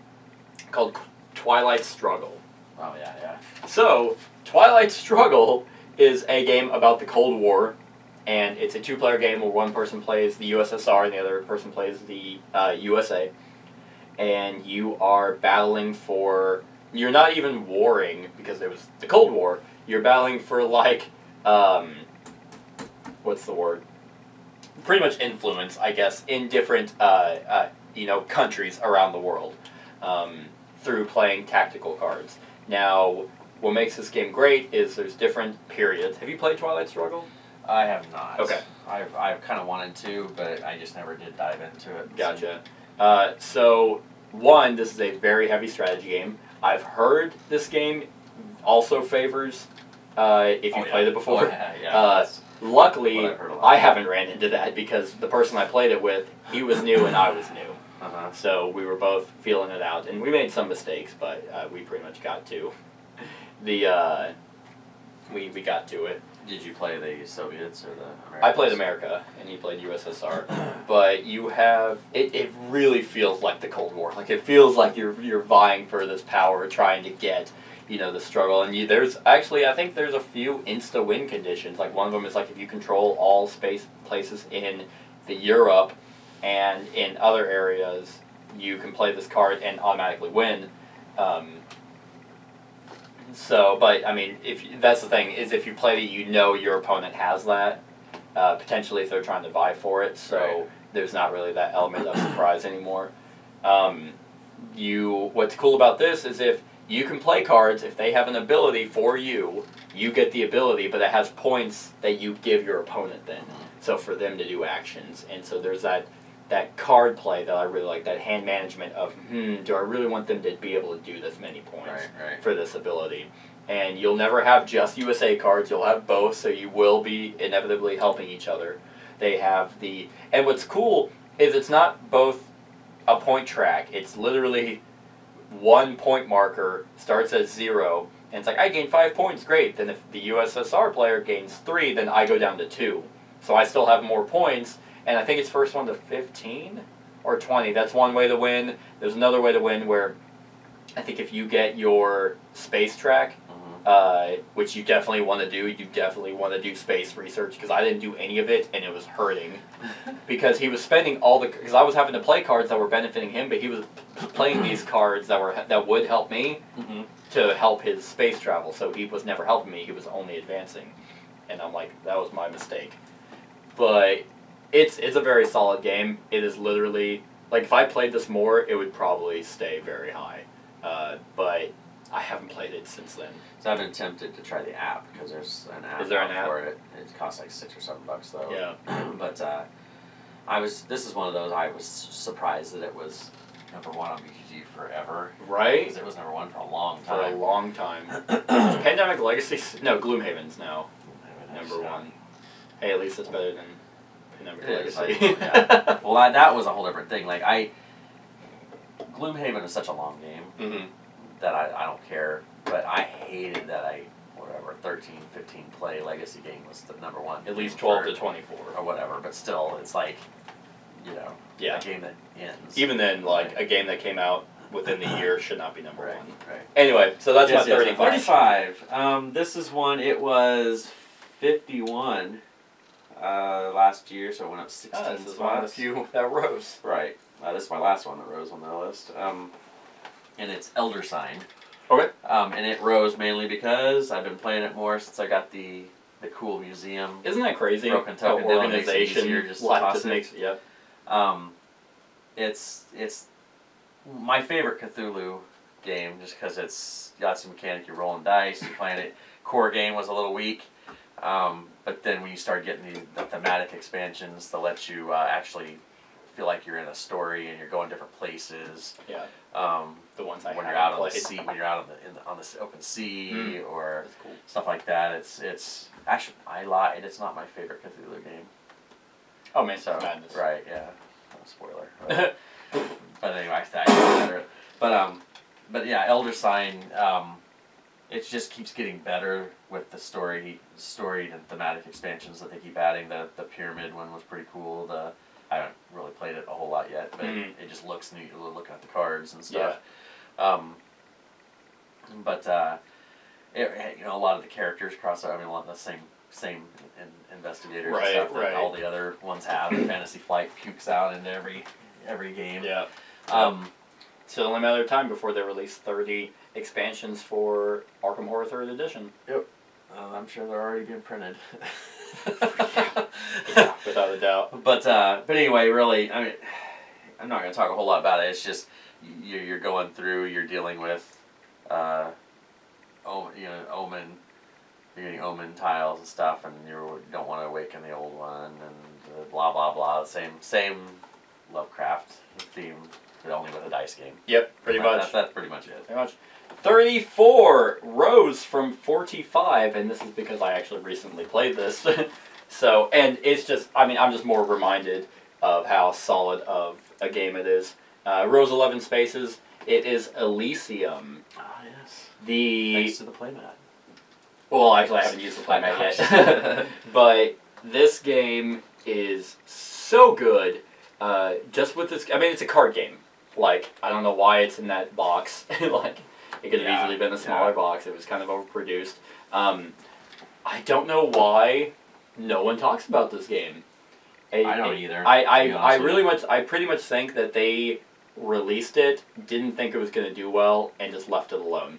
called Twilight Struggle. Oh yeah. So Twilight Struggle is a game about the Cold War, and it's a 2-player game where one person plays the USSR and the other person plays the USA, and you are battling for. You're not even warring because it was the Cold War. You're battling for what's the word? pretty much influence, I guess, in different countries around the world through playing tactical cards. Now, what makes this game great is there's different periods. Have you played Twilight Struggle? I have not. Okay. I've kind of wanted to, but I just never did dive into it. Gotcha. So, one, this is a very heavy strategy game. I've heard this game also favors if you played it before. Luckily, I haven't ran into that because the person I played it with, he was new and I was new. So we were both feeling it out, and we made some mistakes, but we pretty much got to the we got to it. Did you play the Soviets or the Americans? I played America, and he played USSR. But you have it really feels like the Cold War. Like it feels like you're vying for this power, trying to get the struggle. And there's actually I think there's a few insta win conditions. Like one of them is like if you control all space places in the Europe and in other areas, you can play this card and automatically win. But I mean, that's the thing is if you play it, your opponent has that. Potentially, if they're trying to vie for it, so there's not really that element of surprise anymore. What's cool about this is if you can play cards, if they have an ability for you, you get the ability, but it has points that you give your opponent then. So for them to do actions, and so there's that card play that I really like, that hand management of, do I really want them to be able to do this many points for this ability? And you'll never have just USA cards, you'll have both, so you will be inevitably helping each other. They have and what's cool is it's not both a point track, it's literally 1 point marker, starts at 0, and it's like, I gained 5 points, great. Then if the USSR player gains 3, then I go down to 2. So I still have more points, and I think it's first one to 15 or 20. That's one way to win. There's another way to win where I think if you get your space track, which you definitely want to do, you definitely want to do space research, because I didn't do any of it, and it was hurting. Because he was spending because I was having to play cards that were benefiting him, but he was playing these cards that would help me to help his space travel, so he was never helping me, he was only advancing. And I'm like, that was my mistake. But it's a very solid game. It is literally, like, if I played this more, it would probably stay very high. But I haven't played it since then. So I've been tempted to try the app, because there's an app for it. It costs like $6 or $7 though. Yeah. But this is one of those, I was surprised that it was #1 on BGG forever. Right? Because it was #1 for a long time. For a long time. Pandemic Legacy, no, Gloomhaven's now #1. Hey, at least it's better than Pandemic Legacy. Well, that was a whole different thing. Like, Gloomhaven is such a long game that I don't care, but I hated that 13, 15 play Legacy game was the #1. At least 12 to 24. Or whatever, but still, it's like, a game that ends. Even then, like, a game that came out within the year should not be #1. Right. Anyway, so that's my 35. 35. This is one, it was 51 last year, so it went up 16 This is one of the few that rose. Right. This is my last one that rose on the list. And it's Elder Sign. Okay. And it rose mainly because I've been playing it more since I got the cool museum. Isn't that crazy? Broken token deal makes it easier just to toss it. Yep. It's my favorite Cthulhu game just because it's got some mechanic. You're rolling dice, you're playing it. Core game was a little weak. But then when you start getting the thematic expansions that let you actually feel like you're in a story and you're going different places. Yeah. The ones when you're out on the sea, when you're out on the open sea or stuff like that. It's actually, I lied. It's not my favorite Cthulhu game. Oh man, so madness. Right? Yeah. No spoiler. But anyway, I get better at it. But yeah, Elder Sign. It just keeps getting better with the story and thematic expansions that they keep adding. The pyramid one was pretty cool. I haven't really played it a whole lot yet, but it just looks neat looking at the cards and stuff. Yeah. But a lot of the characters cross over. I mean, a lot of the same investigators and stuff that all the other ones have. Fantasy Flight pukes out into every game. Yeah. It's only a matter of time before they release 30 expansions for Arkham Horror 3rd Edition. Yep. I'm sure they're already being printed. Yeah, without a doubt. But anyway, really, I mean, I'm not going to talk a whole lot about it. It's just you're going through, you're dealing with, omen. You're getting omen tiles and stuff, and you don't want to awaken the old one, and blah blah blah. Same Lovecraft theme, but only with a dice game. Yep, pretty much. That's pretty much it. Pretty much. 34 rose from 45, and this is because I actually recently played this. So, and it's just, I mean, I'm just more reminded of how solid of a game it is. Rose 11 spaces. It is Elysium. Ah, yes. Thanks to the playmat. Well, actually, I haven't used the playmat yet. But this game is so good. Just with this, I mean, it's a card game. Like, I don't know why it's in that box. Like, it could have easily been a smaller box. It was kind of overproduced. I don't know why no one talks about this game. I don't either. I pretty much think that they released it, didn't think it was going to do well, and just left it alone.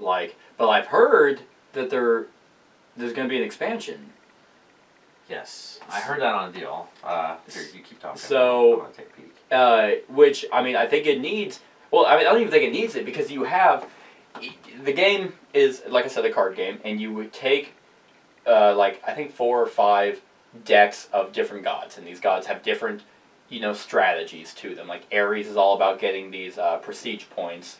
Like, but I've heard that there's going to be an expansion. Yes, I heard that on a deal. Here, you keep talking. So, I'm going to take a peek. Which, I mean, I think it needs... Well, I mean, I don't even think it needs it, because you have... The game is, like I said, a card game, and you would take, like, I think 4 or 5 decks of different gods, and these gods have different, strategies to them. Like, Ares is all about getting these prestige points,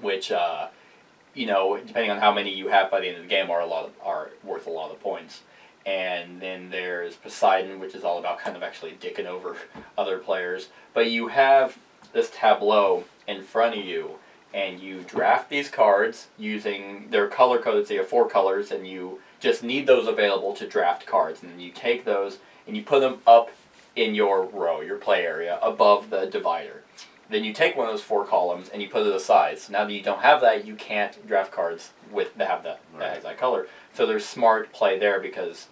which, depending on how many you have by the end of the game, are worth a lot of points. And then there's Poseidon, which is all about kind of actually dicking over other players. But you have this tableau in front of you, and you draft these cards using their color codes. So you have 4 colors, and you just need those available to draft cards. And then you take those, and you put them up in your row, your play area, above the divider. Then you take one of those 4 columns, and you put it aside. So now that you don't have that, you can't draft cards that have that color. So there's smart play there, because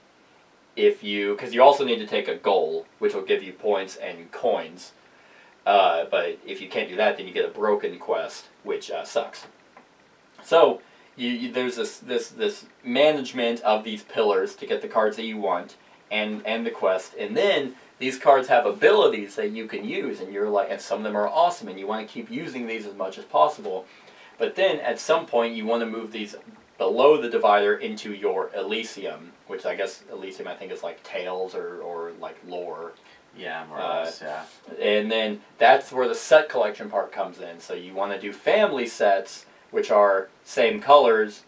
because you also need to take a goal, which will give you points and coins. But if you can't do that, then you get a broken quest, which sucks. So there's this management of these pillars to get the cards that you want and the quest, and then these cards have abilities that you can use, and and some of them are awesome, and you want to keep using these as much as possible. But then at some point you want to move these below the divider into your Elysium, which I guess Elysium I think is like Tales or like lore. Yeah, more or less, yeah. And then that's where the set collection part comes in. So you want to do family sets, which are same colors,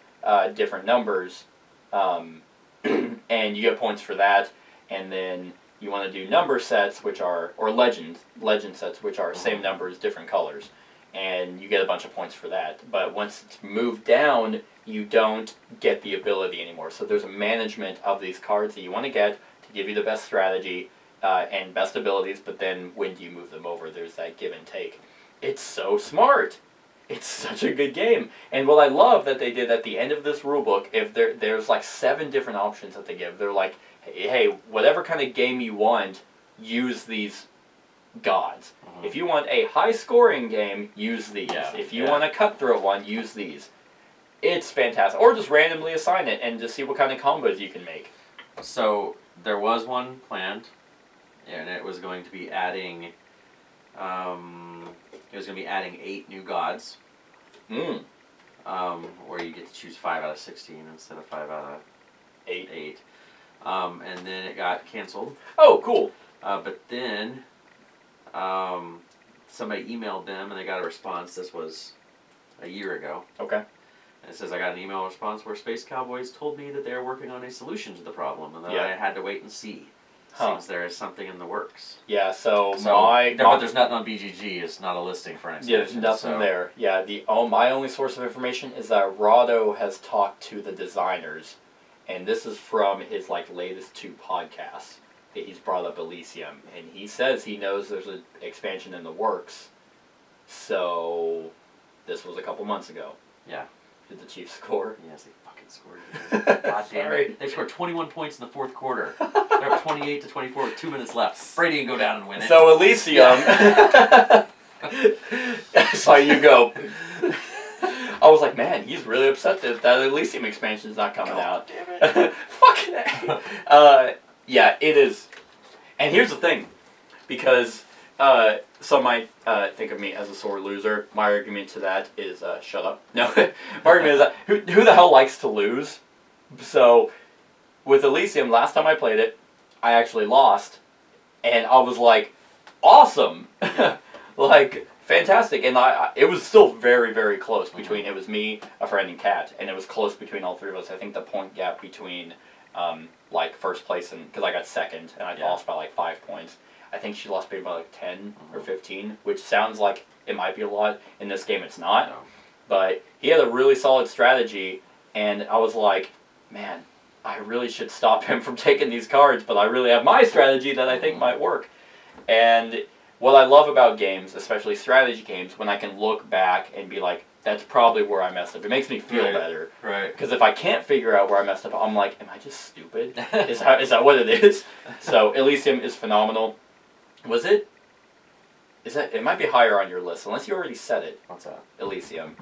different numbers, and you get points for that. And then you want to do number sets, which are, or legend sets, which are same numbers, different colors. And you get a bunch of points for that. But once it's moved down, you don't get the ability anymore. So there's a management of these cards that you want to get to give you the best strategy and best abilities, but then when do you move them over? There's that give and take. It's so smart. It's such a good game. And what I love that they did at the end of this rulebook, if there's like 7 different options that they give. They're like, hey, whatever kind of game you want, use these gods. If you want a high-scoring game, use these. If you want a cutthroat one, use these. It's fantastic. Or just randomly assign it and just see what kind of combos you can make. So there was one planned, and it was going to be adding. It was going to be adding 8 new gods. Where you get to choose 5 out of 16 instead of 5 out of 8. And then it got canceled. Oh, cool. But then somebody emailed them and they got a response. This was a year ago. Okay. And it says, I got an email response where Space Cowboys told me that they are working on a solution to the problem and that I had to wait and see. Seems there is something in the works. Yeah, but there's nothing on BGG. It's not a listing for an expansion. Yeah, there's nothing there. Yeah, my only source of information is that Rado has talked to the designers, and this is from his latest 2 podcasts that he's brought up Elysium, and he says he knows there's an expansion in the works. So this was a couple months ago. Yeah. Did the Chiefs score? Yes, they fucking scored. God damn it. They scored 21 points in the 4th quarter. They're up 28-24 with 2 minutes left. Brady can go down and win it. So Elysium. I saw you go. I was like, man, he's really upset that Elysium expansion is not coming out. Damn it. Fucking A. Yeah, it is. And here's the thing, because some might think of me as a sore loser. My argument to that is shut up. No, my argument is that who the hell likes to lose? So with Elysium, last time I played it, I actually lost, and I was like, awesome, like fantastic. And it was still very, very close between it was me, a friend, and Kat, and it was close between all three of us. I think the point gap between like first place and because I got second and I lost by like 5 points. I think she lost maybe by like 10 or 15, which sounds like it might be a lot. In this game, it's not. No. But he had a really solid strategy, and I was like, man, I really should stop him from taking these cards, but I really have my strategy that I think might work. And what I love about games, especially strategy games, when I can look back and be like, that's probably where I messed up. It makes me feel better. Right. Because if I can't figure out where I messed up, I'm like, am I just stupid? Is that what it is? So Elysium is phenomenal. Was it? It might be higher on your list, unless you already said it. What's that? Elysium.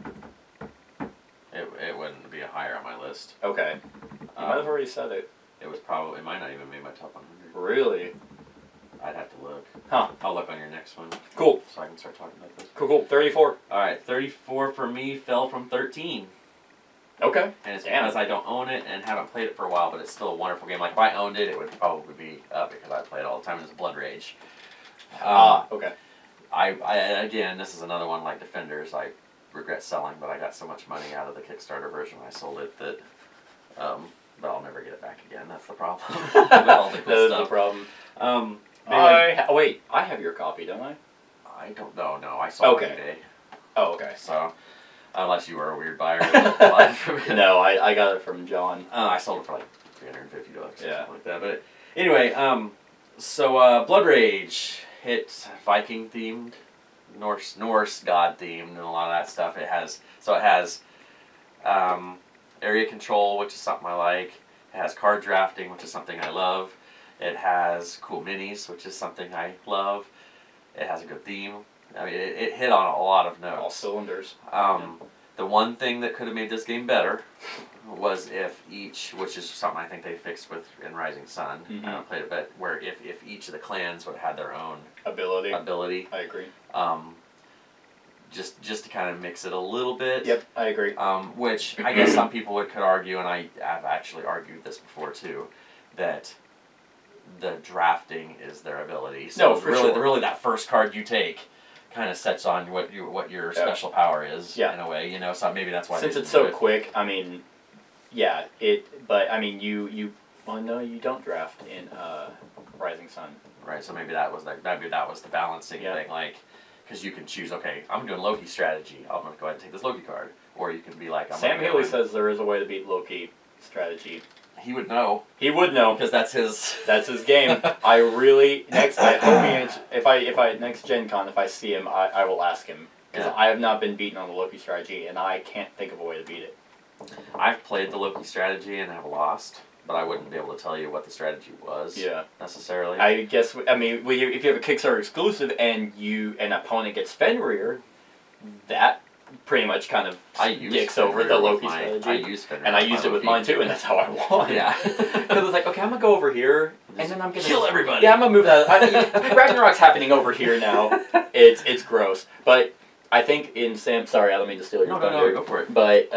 It wouldn't be higher on my list. Okay. You might have already said it. It might not even make my top 100. Really? I'd have to look. Huh. I'll look on your next one. Cool. So I can start talking about this. Cool. 34. Alright, 34 for me fell from 13. Okay. And it's because I don't own it and haven't played it for a while, but it's still a wonderful game. Like, if I owned it, it would probably be up because I play it all the time. It's Blood Rage. Okay. Again, this is another one like Defenders. I regret selling, but I got so much money out of the Kickstarter version when I sold it that but I'll never get it back again. That's the problem. With all the cool stuff. The problem. Wait, I have your copy, don't I? I don't know. No, I sold it today. Oh, okay. So, unless you were a weird buyer. No, I got it from John. I sold it for like $350 or something Yeah. like that. But anyway, so Blood Rage hit Viking themed, Norse god themed, and a lot of that stuff. It has area control, which is something I like. It has card drafting, which is something I love. It has cool minis, which is something I love. It has a good theme. I mean, it hit on a lot of notes. All cylinders. The one thing that could have made this game better was if each, which is something I think they fixed in Rising Sun. I haven't played it, but where if each of the clans would have had their own ability. I agree. Just to kind of mix it a little bit. Yep, I agree. Which I guess some people could argue, and I have actually argued this before too, that the drafting is their ability. So really that first card you take kind of sets on what your special power is in a way, so maybe that's why. Since it's so quick, I mean, but I mean well, no, you don't draft in Rising Sun. Right, so maybe that was the balancing thing, like, because you can choose, okay, I'm doing Loki strategy, I'm going to go ahead and take this Loki card, or you can be like, Sam Healy says there is a way to beat Loki strategy. He would know. He would know because that's his game. I really next Gen Con, if I see him, I will ask him because I have not been beaten on the Loki strategy, and I can't think of a way to beat it. I've played the Loki strategy and have lost, but I wouldn't be able to tell you what the strategy was. Necessarily. I guess if you have a Kickstarter exclusive and an opponent gets Fenrir, that pretty much kind of dicks over the Loki strategy. I use Fenrir. And I used it with mine too, and that's how I won. Yeah. Because it's like, okay, I'm going to go over here, and then I'm going to kill everybody. Yeah, I'm going to move that. Ragnarok's happening over here now. It's gross. But I think in Sam... Sorry, I don't mean to steal your thunder. No, go for it. But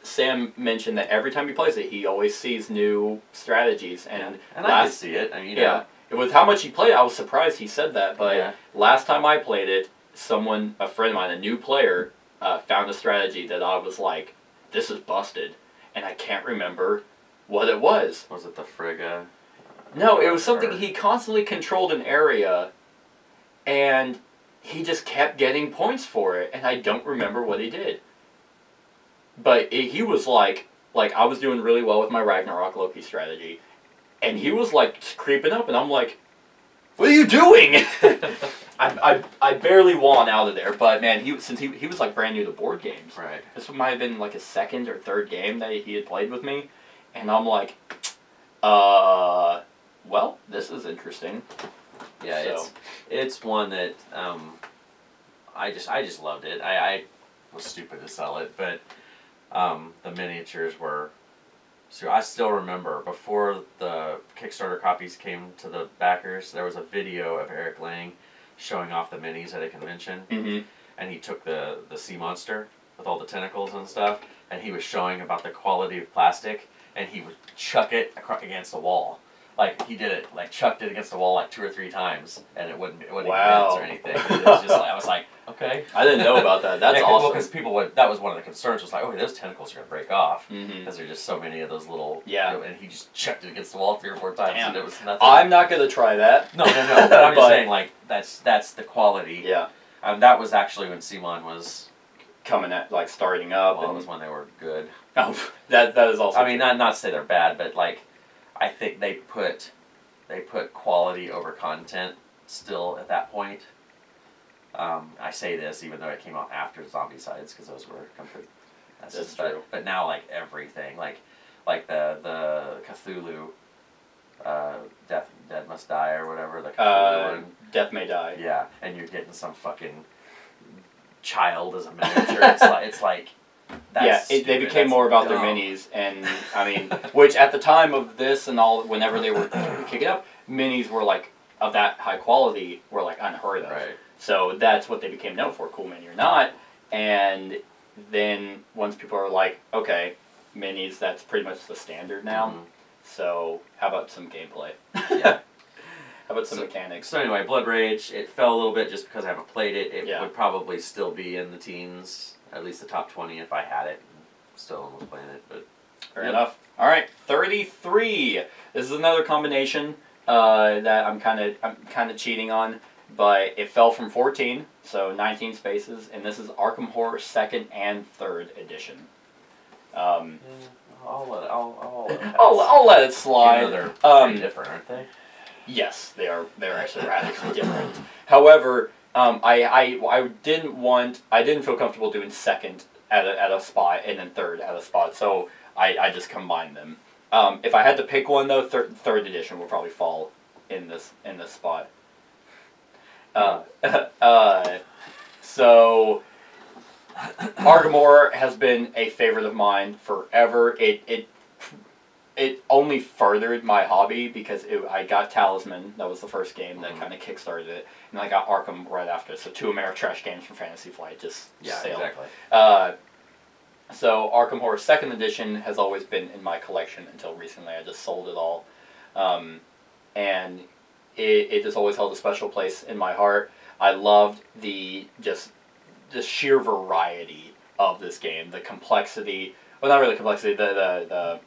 Sam mentioned that every time he plays it, he always sees new strategies. And I did see it. I mean, with how much he played, I was surprised he said that. But last time I played it, a friend of mine, a new player... found a strategy that I was like, this is busted, and I can't remember what it was. Was it the Frigga? No, it was something he constantly controlled an area, and he just kept getting points for it, and I don't remember what he did. But he was like I was doing really well with my Ragnarok Loki strategy, and he was like creeping up, and I'm like, what are you doing? I barely won out of there, but man, he was like brand new to board games. Right. This might have been like his second or third game that he had played with me, and I'm like, well, this is interesting. Yeah, it's one that I just loved it. I was stupid to sell it, but the miniatures were. So I still remember before the Kickstarter copies came to the backers, there was a video of Eric Lang showing off the minis at a convention, and he took the sea monster with all the tentacles and stuff, and he was showing about the quality of plastic, and he would chuck it against the wall. Like, he did it, like, chucked it against the wall like 2 or 3 times, and it wouldn't even dance or anything. It was just like, I was like, okay. I didn't know about that. That's awesome. Because people would, that was one of the concerns, was like, okay, those tentacles are going to break off, because there's just so many of those little, and he just chucked it against the wall 3 or 4 times, and it was nothing. I'm not going to try that. No, but I'm just saying, like, that's the quality. Yeah. That was actually when Simon was coming at, like, starting up. Well, it was when they were good. Oh, that is also I mean, not to say they're bad, but, like, I think they put quality over content still at that point. I say this even though it came out after Zombicides, because those were complete. That's true. But now, like, everything, like the Cthulhu, Dead Must Die or whatever, the Cthulhu one. Death May Die. Yeah, and you're getting some fucking child as a miniature. it's like. They became more about their minis, and I mean, which at the time of this and all, whenever they were kicking up, minis were like of that high quality were like unheard of. Right. So that's what they became known for, cool mini or not. And then once people are like, okay, minis, that's pretty much the standard now. So how about some gameplay? Yeah. How about some mechanics? So anyway, Blood Rage, it fell a little bit just because I haven't played it. It would probably still be in the teens. At least the top 20 if I had it. Still was playing it, but fair enough. All right, 33. This is another combination that I'm kind of cheating on, but it fell from 14, so 19 spaces, and this is Arkham Horror 2nd and 3rd edition. I'll let it slide. You know, they're pretty different, aren't they? Yes, they are. They're actually radically different. However, I didn't feel comfortable doing 2nd at a spot and then 3rd at a spot, so I just combined them. If I had to pick one though, 3rd edition will probably fall in this spot. So Arkham Horror has been a favorite of mine forever. It only furthered my hobby because I got Talisman. That was the first game that kind of kickstarted it. And I got Arkham right after. So 2 Ameritrash games from Fantasy Flight just sailed. Exactly. So Arkham Horror 2nd edition has always been in my collection until recently. I just sold it all. And it just always held a special place in my heart. I loved the sheer variety of this game. The complexity. Well, not really complexity. The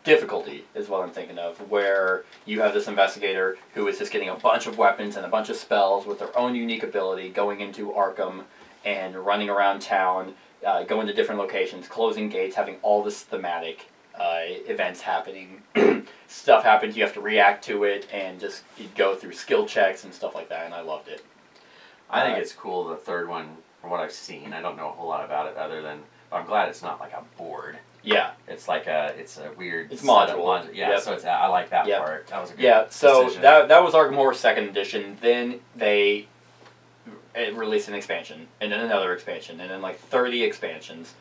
difficulty is what I'm thinking of, where you have this investigator who is just getting a bunch of weapons and a bunch of spells with their own unique ability, going into Arkham and running around town, going to different locations, closing gates, having all this thematic events happening. Stuff happens, you have to react to it, and just you go through skill checks and stuff like that, and I loved it. I think it's cool, the 3rd one, from what I've seen. I don't know a whole lot about it other than, I'm glad it's not like a board. Yeah. It's like a weird... It's modular. Yeah, so I like that part. That was a good so decision. that was Arkham Horror 2nd edition. Then they released an expansion, and then another expansion, and then like 30 expansions,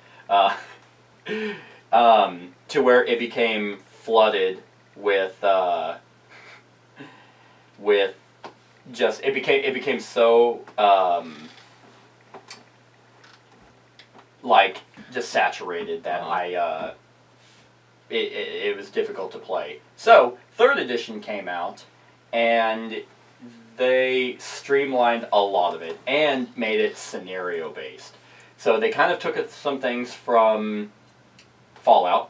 to where it became flooded with just it became so like just saturated that it was difficult to play. So 3rd edition came out, and they streamlined a lot of it and made it scenario based. So they kind of took some things from Fallout,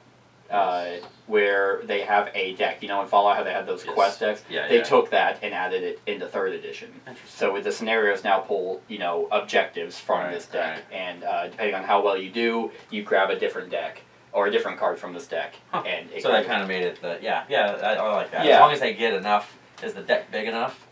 where they have a deck. You know, in Fallout how they had those quest decks? They took that and added it into 3rd edition. So with the scenarios now pull, objectives from this deck. And depending on how well you do, you grab a different deck or a different card from this deck. And so that kind of made it I like that. As long as they get enough, is the deck big enough?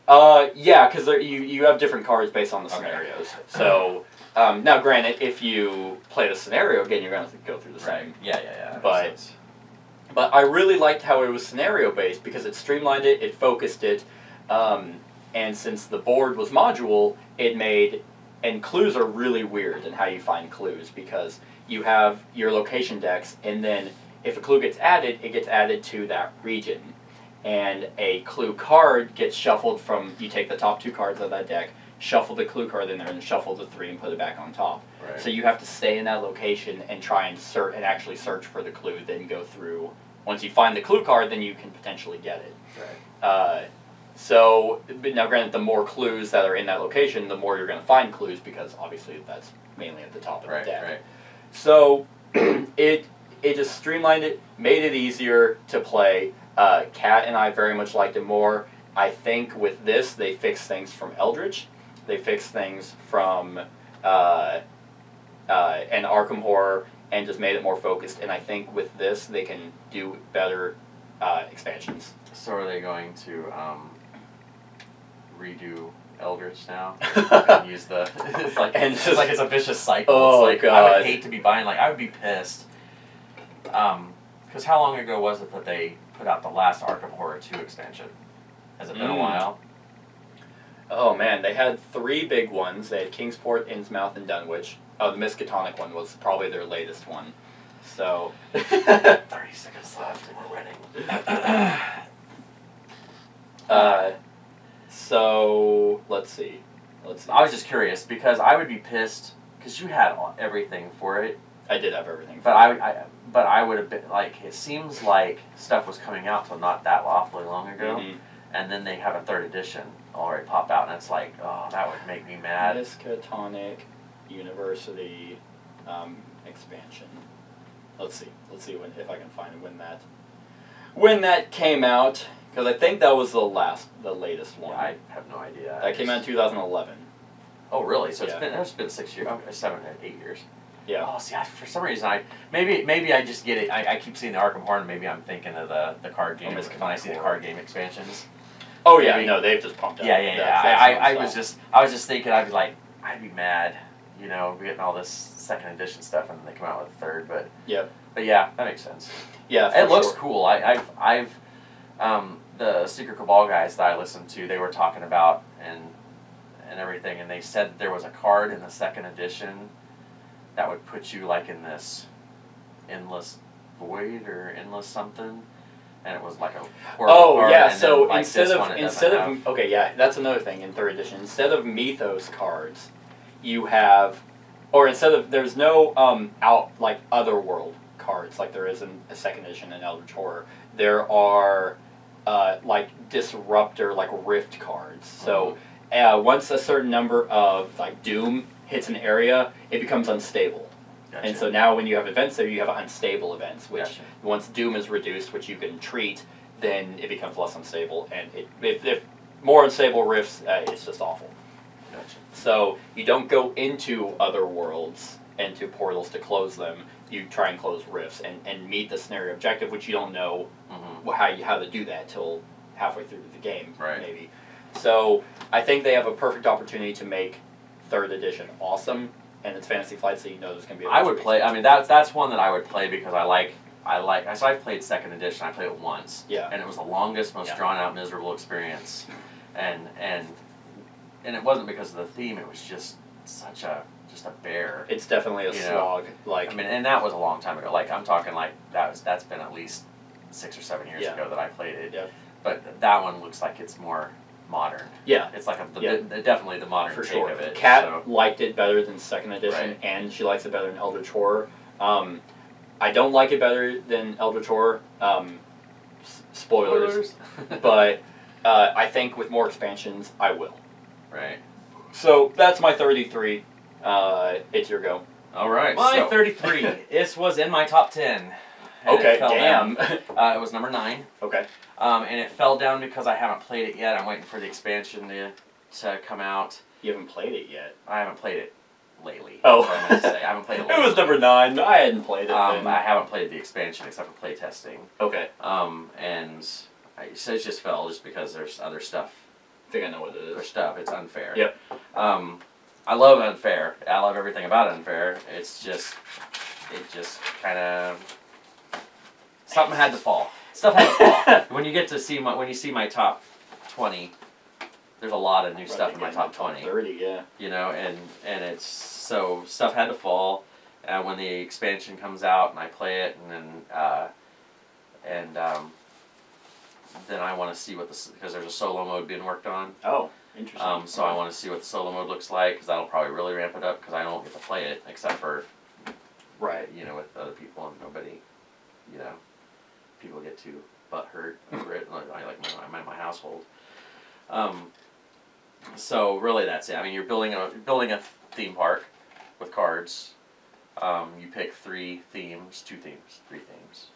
Yeah, because you have different cards based on the scenarios. So... now, granted, if you play the scenario again, you're going to go through the same. Yeah. But I really liked how it was scenario-based because it streamlined it, it focused it, and since the board was module, it made And clues are really weird in how you find clues, because you have your location decks, and then if a clue gets added, it gets added to that region. And a clue card gets shuffled from, you take the top 2 cards of that deck, shuffle the clue card in there, and shuffle the 3 and put it back on top. Right. So you have to stay in that location and try and actually search for the clue, then go through. Once you find the clue card, then you can potentially get it. Right. But now granted, the more clues that are in that location, the more you're going to find clues, because obviously that's mainly at the top of the deck. Right. So it just streamlined it, made it easier to play. Kat and I very much liked it more. I think with this, they fixed things from Eldritch. They fixed things from an Arkham Horror, and just made it more focused. And I think with this, they can do better expansions. So are they going to redo Eldritch now? And use the it's like it's a vicious cycle. Oh, it's like, God. I would hate to be buying. Like, I would be pissed. Because how long ago was it that they put out the last Arkham Horror 2 expansion? Has it been a while? Oh man, they had 3 big ones. They had Kingsport, Innsmouth, and Dunwich. Oh, the Miskatonic one was probably their latest one. So 30 seconds left and we're winning. So let's see. I was just curious because I would be pissed because you had everything for it. I did have everything. But I would have been like, it seems like stuff was coming out till not that awfully long ago, and then they have a 3rd edition already pop out, and it's like, oh, that would make me mad. Miskatonic University expansion. Let's see if I can find when that came out, because I think that was the latest one. Yeah, I have no idea. That came out in 2011. Oh, really? So it's been 6 years, 7 or 8 years. Yeah. Oh, see, for some reason, maybe I just get it. I keep seeing the Arkham Horror, and maybe I'm thinking of the card game when I see the card game expansions. Oh yeah, no, they've just pumped out. Yeah. I was just thinking I'd be mad, getting all this 2nd edition stuff, and then they come out with a 3rd. But yeah, that makes sense. Yeah, it looks cool. I've the Secret Cabal guys that I listened to, they were talking about and everything, and they said there was a card in the 2nd edition that would put you like in this endless void or endless something, and it was like a horrible card. Yeah, and so like instead of okay, yeah, that's another thing in 3rd edition. Instead of Mythos cards, you have, or instead of, there's no Otherworld cards like there is in a 2nd edition in Eldritch Horror. There are Disruptor, Rift cards. So once a certain number of Doom hits an area, it becomes unstable. Gotcha. And so now when you have events there, you have unstable events, which once Doom is reduced, which you can treat, then it becomes less unstable. And if more unstable rifts, it's just awful. Gotcha. So you don't go into other worlds and to portals to close them. You try and close rifts and meet the scenario objective, which you don't know how to do that till halfway through the game, maybe. So I think they have a perfect opportunity to make 3rd edition awesome, and it's Fantasy Flight, so you know there's going to be a I would play, I mean, that's one that I would play because I played 2nd edition, I played it once, and it was the longest, most drawn-out, miserable experience, and it wasn't because of the theme, it was just such a bear. It's definitely a slog. I mean, and that was a long time ago. I'm talking that's been at least 6 or 7 years ago that I played it. Yeah. But that one looks like it's more modern. Yeah. It's like definitely the modern for take sure. of it. Kat liked it better than 2nd edition, and she likes it better than Eldritch Horror. I don't like it better than Eldritch Horror. Spoilers. But I think with more expansions, I will. Right. So that's my 33. It's your go. All right. My 33. This was in my top 10. Okay, damn. It was number 9. Okay. And it fell down because I haven't played it yet. I'm waiting for the expansion to come out. You haven't played it yet? I haven't played it lately. Oh. That's what I meant to say. I haven't played it lately. It was number 9. I hadn't played it then. I haven't played the expansion except for play testing. Okay. So it just fell just because there's other stuff. I think I know what it is. Pushed up. It's unfair. Yep. I love Unfair. I love everything about Unfair. It just kind of, something had to fall. Stuff had to fall. When you see my top 20, there's a lot of new stuff in my top 20. 30, yeah. You know, and it's so stuff had to fall. When the expansion comes out and I play it, and then I want to see what because there's a solo mode being worked on. Oh, interesting. So I want to see what the solo mode looks like, because that'll probably really ramp it up, because I don't get to play it except for you know, with other people, and nobody, you know, people get too butthurt over it. My household. So really, that's it. I mean, you're building a theme park with cards. You pick 3 themes, 2 themes, 3 themes,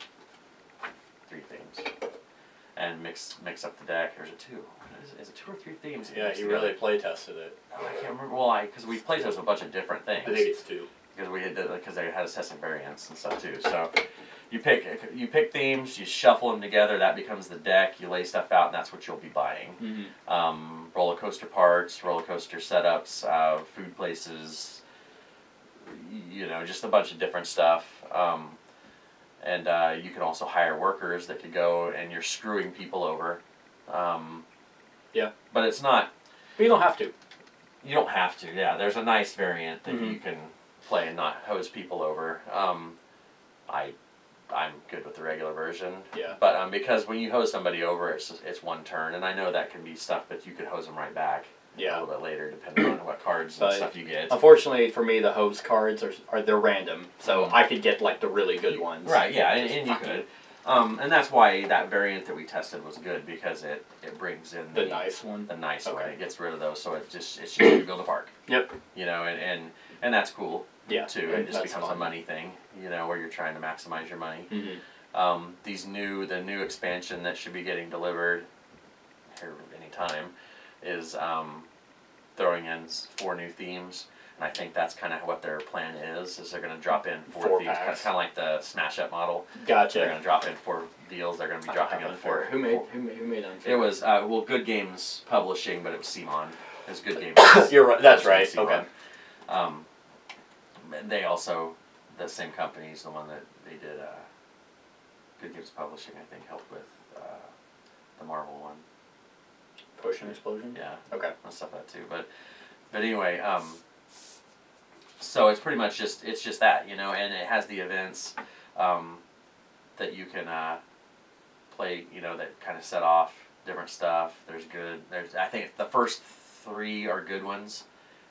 3 themes, and mix up the deck. There's a 2. Is it 2 or 3 themes? Yeah, you really play tested it. Oh, I can't remember. Well, because we play tested a bunch of different things. I think it's 2. Because they had us testing variants and stuff too. So you pick themes, you shuffle them together. That becomes the deck. You lay stuff out, and that's what you'll be buying. Roller coaster parts, roller coaster setups, food places. You know, just a bunch of different stuff. And you can also hire workers that could go, and you're screwing people over. Yeah. But it's not. But you don't have to. You don't have to. Yeah, there's a nice variant that you can play and not hose people over. I'm good with the regular version. Yeah. But because when you hose somebody over, it's one turn, and I know that can be stuff, but you could hose them right back. Yeah. A little bit later, depending on what cards and stuff you get. Unfortunately for me, the hose cards they're random, so I could get like the really good ones. Right. Yeah, and you could. And that's why that variant that we tested was good, because it brings in the nice one. The nice one. It gets rid of those, so it's just you build a park. Yep. You know, and that's cool. Yeah. Too. It just becomes a money thing. You know, where you're trying to maximize your money. The new expansion that should be getting delivered here anytime is throwing in 4 new themes. And I think that's kind of what their plan is they're going to drop in 4 themes. It's kind of like the Smash Up model. Gotcha. They're going to drop in 4 deals. They're going to be dropping in 4. Who made Unfair? It was, Good Games Publishing, but it was Simon. It was Good Games. You're right. That's right. Okay. They also, the same company is the one that they did, Good Games Publishing, I think, helped with the Marvel one. Potion Explosion? Yeah. Okay. And stuff like that too. But anyway, so it's pretty much just that, you know, and it has the events that you can play, you know, that kind of set off different stuff. I think the first 3 are good ones,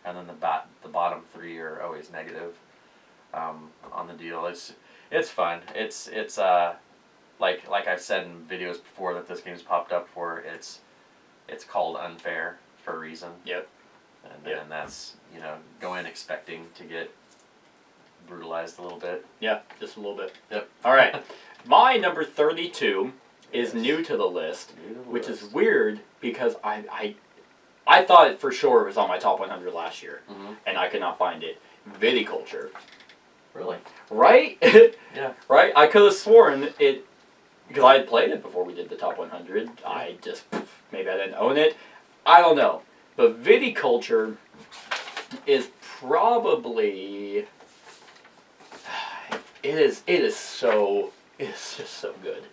and then the bottom 3 are always negative on the deal. It's fun. It's like I've said in videos before that this game's popped up for. It's called Unfair for a reason. Yep. And that's, you know, go in expecting to get brutalized a little bit. Yeah, just a little bit. Yep. All right. My number 32 is new to the list, which is weird because I thought for sure it was on my top 100 last year, and I could not find it. Viticulture. Really? Right? Yeah. Right? I could have sworn it, because I had played it before we did the top 100. I just, maybe I didn't own it. I don't know. But Viticulture is probably, it is just so good.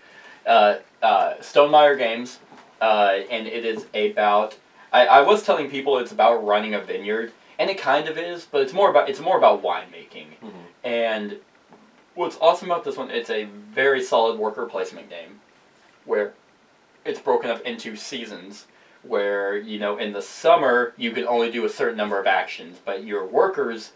Stonemaier Games, and it is about, I was telling people it's about running a vineyard, and it kind of is, but it's more about winemaking. And what's awesome about this one, it's a very solid worker placement game, where it's broken up into seasons, where, you know, in the summer you can only do a certain number of actions, but your workers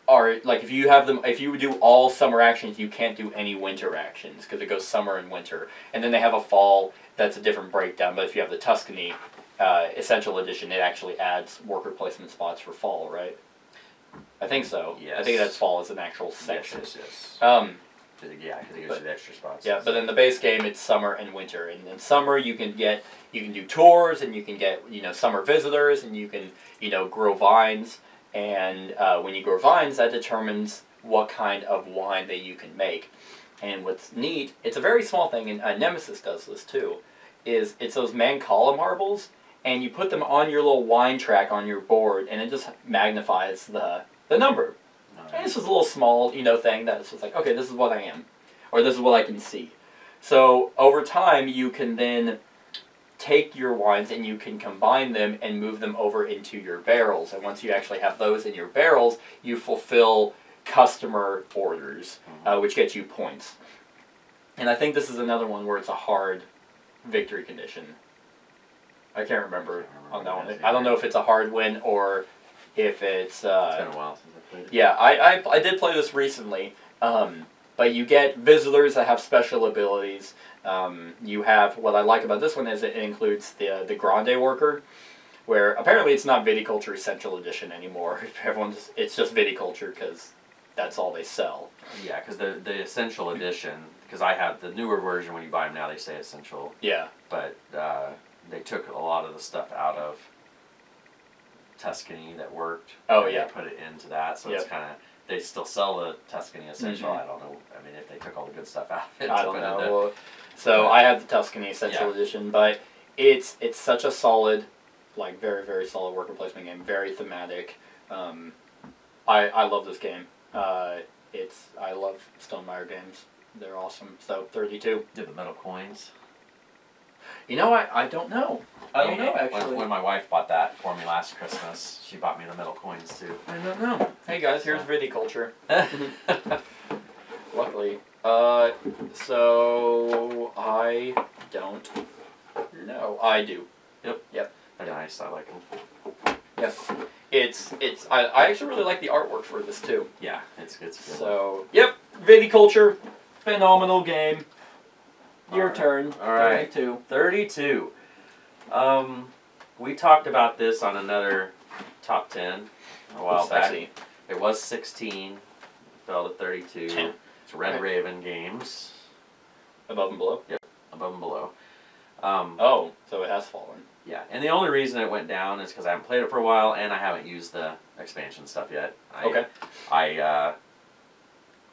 are, like, if you do all summer actions, you can't do any winter actions, because it goes summer and winter. And then they have a fall that's a different breakdown, but if you have the Tuscany Essential Edition, it actually adds worker placement spots for fall, right? I think so. Yes. I think that's fall as an actual section. Yes. Yeah, because it gives you the extra spots. Yeah, but in the base game, it's summer and winter. And in summer, you can do tours, and you can get, you know, summer visitors, and you can, you know, grow vines. And when you grow vines, that determines what kind of wine that you can make. And what's neat, it's a very small thing, and Nemesis does this too, is it's those Mancala marbles, and you put them on your little wine track on your board, and it just magnifies the number. And it's just a little small, you know, thing that's just like, okay, this is what I am, or this is what I can see. So over time, you can then take your wines and you can combine them and move them over into your barrels. And once you actually have those in your barrels, you fulfill customer orders, which gets you points. And I think this is another one where it's a hard victory condition. I can't remember on that one. I don't know if it's a hard win or if it's... it's been a while since I played it. Yeah, I did play this recently. But you get visitors that have special abilities. You have, what I like about this one is it includes the Grande Worker, where apparently it's not Viticulture Essential Edition anymore. It's just Viticulture because that's all they sell. Yeah, because the Essential Edition, because I have the newer version, when you buy them now they say Essential. Yeah. But they took a lot of the stuff out of Tuscany that worked. Oh, yeah. They put it into that, so it's kind of... They still sell the Tuscany Essential. I don't know. I mean, if they took all the good stuff out of it. I don't know. So I have the Tuscany Essential Edition, but it's such a solid, like very, very solid worker placement game. Very thematic. I love this game. I love Stonemaier games. They're awesome. So 32. Did the metal coins? You know, I don't know. I don't know, actually. When my wife bought that for me last Christmas, she bought me the metal coins, too. I don't know. Hey, guys, here's Viticulture. Luckily. So, I don't know. I do. Yep. They're nice. I like them. Yep. I actually really like the artwork for this, too. Yeah, it's good. So, yep. Viticulture. Phenomenal game. Your turn. All right. 32. We talked about this on another top 10 a while back. It was 16. Fell to 32. 10. It's Red Raven Games. Above and below? Yep. Above and below. So it has fallen. Yeah, and the only reason it went down is because I haven't played it for a while and I haven't used the expansion stuff yet.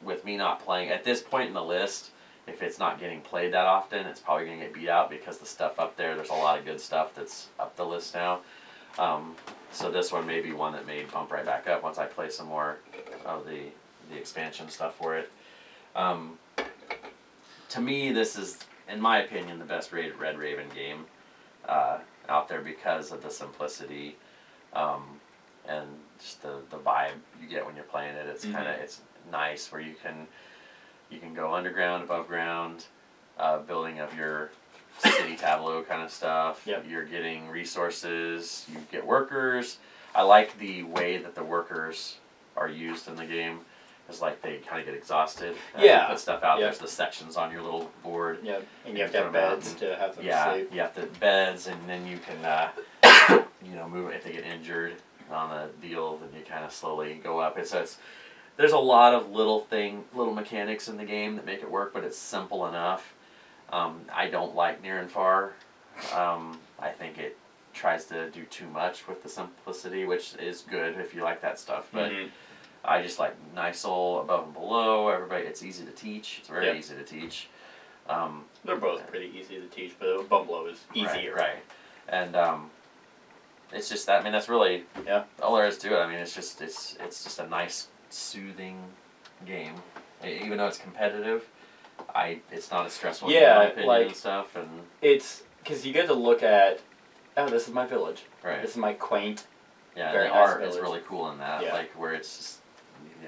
With me not playing, at this point in the list, if it's not getting played that often, it's probably going to get beat out because the stuff up there's a lot of good stuff that's up the list now. So this one may be one that may bump right back up once I play some more of the expansion stuff for it. To me, this is, in my opinion, the best rated Red Raven game out there because of the simplicity and just the vibe you get when you're playing it. It's it's nice where you can go underground, above ground, building of your city tableau kind of stuff. Yep. You're getting resources, you get workers. I like the way that the workers are used in the game. It's like they kind of get exhausted. You put stuff out. There's the sections on your little board. Yeah, and you have to have beds to have them sleep. You have the beds, and then you can move if they get injured on a deal. Then you kind of slowly go up. There's a lot of little mechanics in the game that make it work, but it's simple enough. I don't like near and far. I think it tries to do too much with the simplicity, which is good if you like that stuff. But I just like nice old above and below. It's easy to teach. It's very easy to teach. They're both pretty easy to teach, but above and below is easier. Right. And it's just that. I mean, that's really all there is to it. I mean, it's just a nice, soothing game. Even though it's competitive, it's not as stressful in my opinion and stuff. And it's because you get to look at, this is my village. Right. This is my quaint. Yeah, very the nice art village. is really cool in that. Like where it's just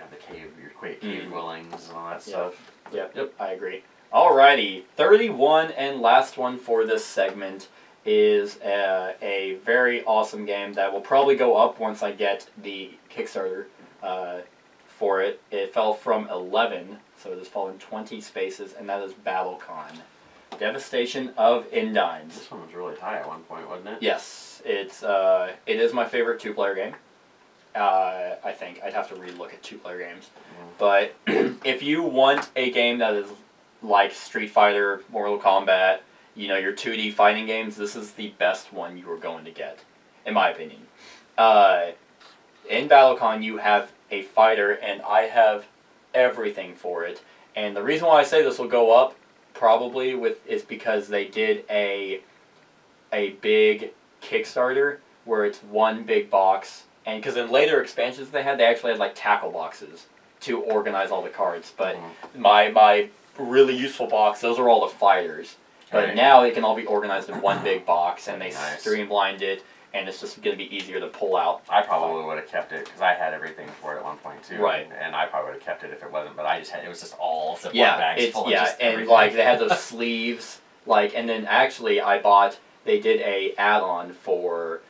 the cave dwellings and all that stuff. Yep. I agree. Alrighty, 31 and last one for this segment is a very awesome game that will probably go up once I get the Kickstarter for it. It fell from 11, so it has fallen 20 spaces, and that is BattleCon. Devastation of Endines. This one was really high at one point, wasn't it? Yes, it is my favorite two-player game. I think I'd have to relook at two-player games, but if you want a game that is like Street Fighter, Mortal Kombat, your 2D fighting games, this is the best one you are going to get, in my opinion. In BattleCon, you have a fighter, and I have everything for it. And the reason why I say this will go up, probably, is because they did a big Kickstarter where it's one big box. And because in later expansions they actually had like tackle boxes to organize all the cards. But my really useful box, those are all the fighters. But now it can all be organized in one big box, and they nice. streamlined it, and it's just going to be easier to pull out. I probably would have kept it, because I had everything for it at one point, too. Right. And I probably would have kept it if it wasn't, but I just had, it was just all Ziploc bags full of just and everything. like, they had those sleeves, like, and then actually they did a add-on for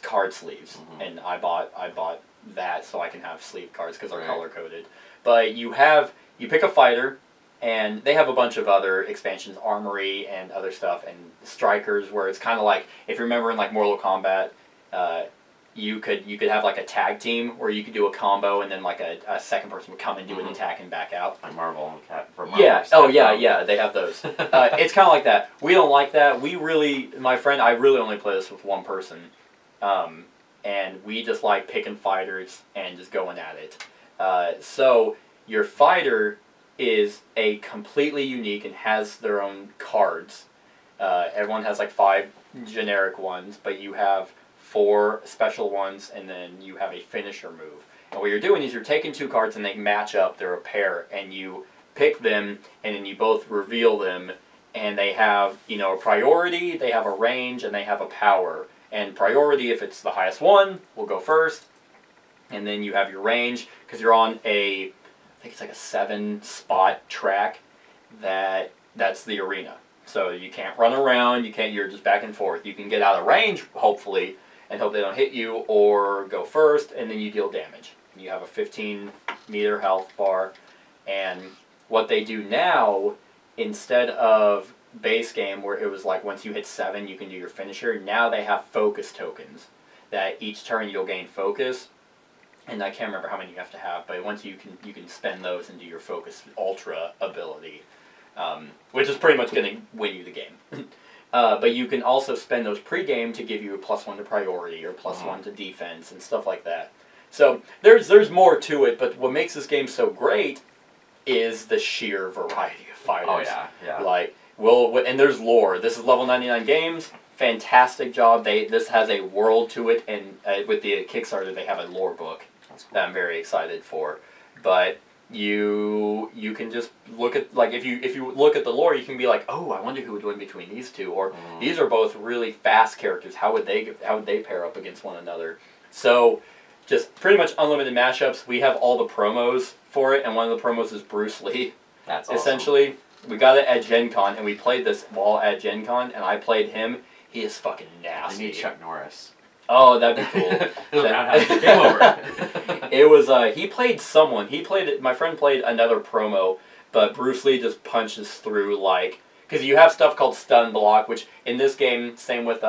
card sleeves, and I bought that so I can have sleeve cards because they're color-coded. But you pick a fighter, and they have a bunch of other expansions, Armory and other stuff, and Strikers, where it's kind of like, if you remember in like Mortal Kombat, you could have like a tag team where you could do a combo, and then like a second person would come and do an attack and back out. Like Marvel and Cat for Marvel. Yeah. Oh yeah, they have those. It's kind of like that. We don't like that. I really only play this with one person, and we just like picking fighters and just going at it. So your fighter is a completely unique and has their own cards. Everyone has like 5 generic ones, but you have 4 special ones, and then you have a finisher move. And what you're doing is you're taking 2 cards and they match up, they're a pair, and you pick them, and then you both reveal them, and they have, a priority, they have a range, and they have a power. And priority, if it's the highest one, will go first, and then you have your range, because you're on I think it's like a 7-spot track that's the arena. So you can't run around, you're just back and forth. You can get out of range, hopefully, and hope they don't hit you, or go first, and then you deal damage. You have a 15-meter health bar, and what they do now, instead of base game where it was like once you hit 7 you can do your finisher, now they have focus tokens that each turn you'll gain focus, and I can't remember how many you have to have, but once you can spend those and do your focus ultra ability, which is pretty much going to win you the game. But you can also spend those pre-game to give you a +1 to priority or +1 to defense and stuff like that. So there's more to it, but what makes this game so great is the sheer variety of fighters. Oh yeah. Like, and there's lore. This is level 99 games. Fantastic job. This has a world to it, and with the Kickstarter they have a lore book that I'm very excited for. But you can just look at, like, if you look at the lore, you can be like, oh, I wonder who would win between these two, or these are both really fast characters. How would they pair up against one another? So just pretty much unlimited mashups. We have all the promos for it, and one of the promos is Bruce Lee. That's awesome. Essentially, we got it at Gen Con, and we played this while at Gen Con, and I played him. He is fucking nasty. I need Chuck Norris. Oh, that'd be cool. Game over. It was, he played someone. My friend played another promo, but Bruce Lee just punches through, like, because you have stuff called stun block, which in this game, same with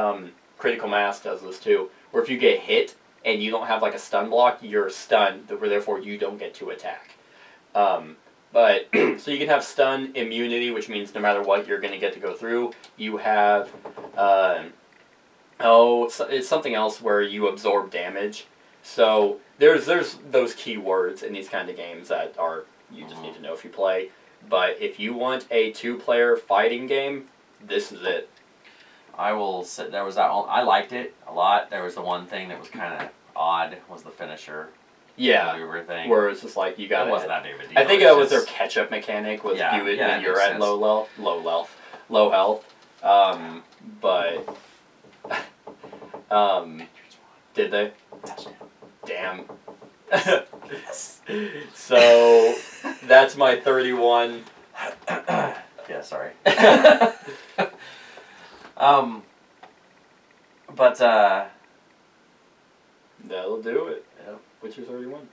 Critical Mass does this too, where if you get hit and you don't have like a stun block, you're stunned, therefore you don't get to attack. But, so you can have stun immunity, which means no matter what, you're going to get to go through. You have, it's something else where you absorb damage. So there's those keywords in these kind of games that you just need to know if you play. But if you want a 2-player fighting game, this is it. I will say, there was that one, I liked it a lot. There was the one thing that was kind of odd, was the finisher. Yeah, maneuver thing. Where it's just like you got. It wasn't that big of a deal. I think that was their catch-up mechanic. Was do it when you're at low health. But did they? Damn. So that's my 31. Yeah, sorry. But that'll do it. Yep. What's your 31?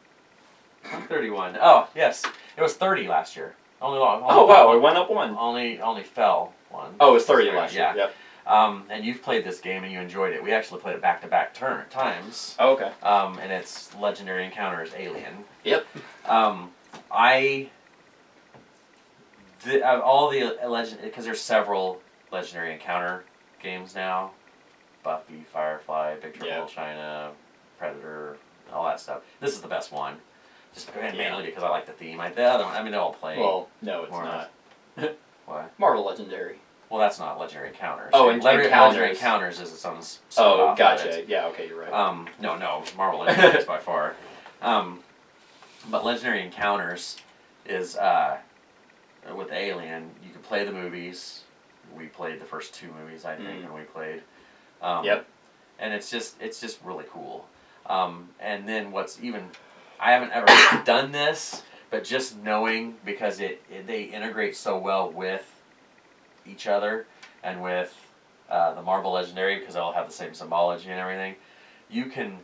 I'm 31. Oh, yes. It was 30 last year. Only wow, it went up 1. Only fell 1. Oh, it was 30 last year. Yeah. Yep. And you've played this game and you enjoyed it. We actually played it back-to-back times. Oh, okay. And it's Legendary Encounters Alien. Yep. All the because there's several Legendary Encounter games now. Buffy, Firefly, Big Trouble in Little China, Predator, all that stuff. This is the best one. Just mainly because I like the theme. The other one, they all play. Well, no, it's not. What? Marvel Legendary. Well, that's not Legendary Encounters. Oh, and Legendary Encounters is its own. Oh, gotcha. Yeah, okay, you're right. No, Marvel Legendary by far. But Legendary Encounters is with Alien. You can play the movies. we played the first 2 movies, I think, when we played. Yep. And it's just really cool. And then I haven't ever done this, but just knowing, because they integrate so well with each other and with the Marvel Legendary, because they all have the same symbology and everything, you can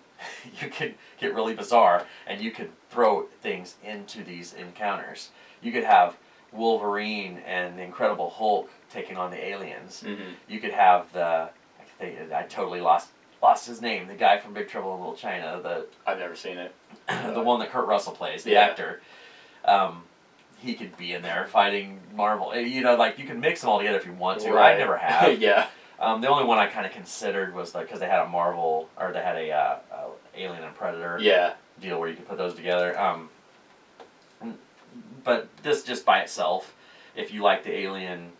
get really bizarre, and you can throw things into these encounters. You could have Wolverine and the Incredible Hulk taking on the aliens. You could have I totally lost his name, the guy from Big Trouble in Little China. I've never seen it. The one that Kurt Russell plays, the actor. He could be in there fighting Marvel. You know, like, you can mix them all together if you want to. Right. I never have. Yeah. The only one I kind of considered was because they had a Marvel, or they had a Alien and Predator deal where you could put those together. But this just by itself, if you like the Alien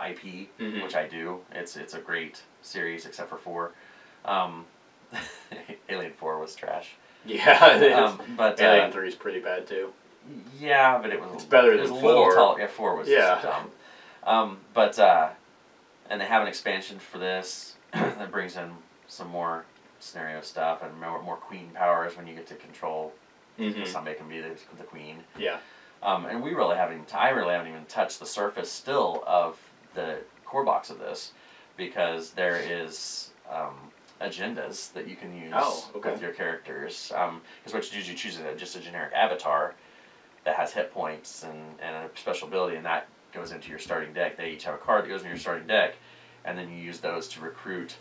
IP, which I do, it's a great series except for 4. Alien 4 was trash. Yeah, it is. But Alien 3 is pretty bad too. Yeah, but it's better than 4. Yeah, 4 was just dumb. And they have an expansion for this that brings in some more scenario stuff and more queen powers when you get to control. Somebody can be the queen. Yeah. And I really haven't even touched the surface still of the core box of this, because there is agendas that you can use with your characters. Because what you choose is just a generic avatar that has hit points and a special ability, and that goes into your starting deck. They each have a card that goes into your starting deck, and then you use those to recruit,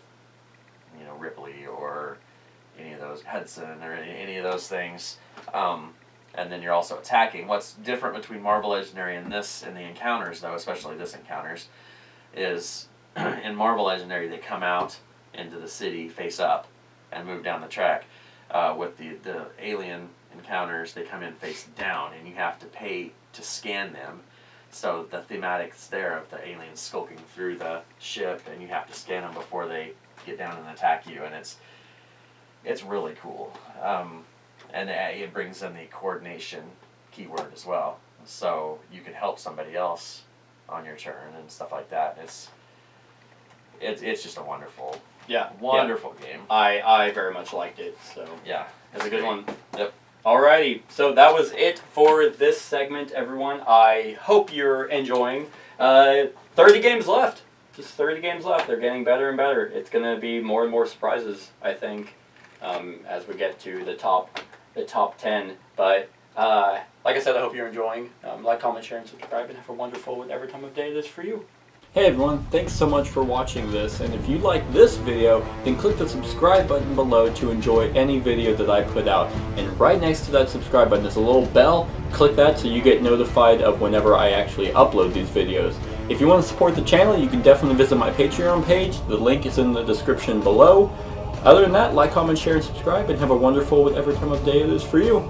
you know, Ripley or any of those, Hudson or any of those things. And then you're also attacking. What's different between Marvel Legendary and this and the encounters, though, especially this encounters, is in Marvel Legendary they come out into the city face up and move down the track. With the alien encounters, they come in face down, and you have to pay to scan them. So the thematics there of the aliens skulking through the ship, and you have to scan them before they get down and attack you, and it's really cool. And it brings in the coordination keyword as well, so you can help somebody else on your turn and stuff like that. It's just a wonderful game. I very much liked it. So yeah, it's a good one. Yep. Alrighty, so that was it for this segment, everyone. I hope you're enjoying. 30 games left. Just 30 games left. They're getting better and better. It's going to be more and more surprises, I think, as we get to the top 10. But like I said, I hope you're enjoying. Like, comment, share, and subscribe, and have a wonderful whatever time of day it is for you. Hey everyone, thanks so much for watching this, and if you like this video, then click the subscribe button below to enjoy any video that I put out. And right next to that subscribe button is a little bell. Click that so you get notified of whenever I actually upload these videos. If you want to support the channel, you can definitely visit my Patreon page. The link is in the description below. Other than that, like, comment, share, and subscribe, and have a wonderful whatever time of day it is for you.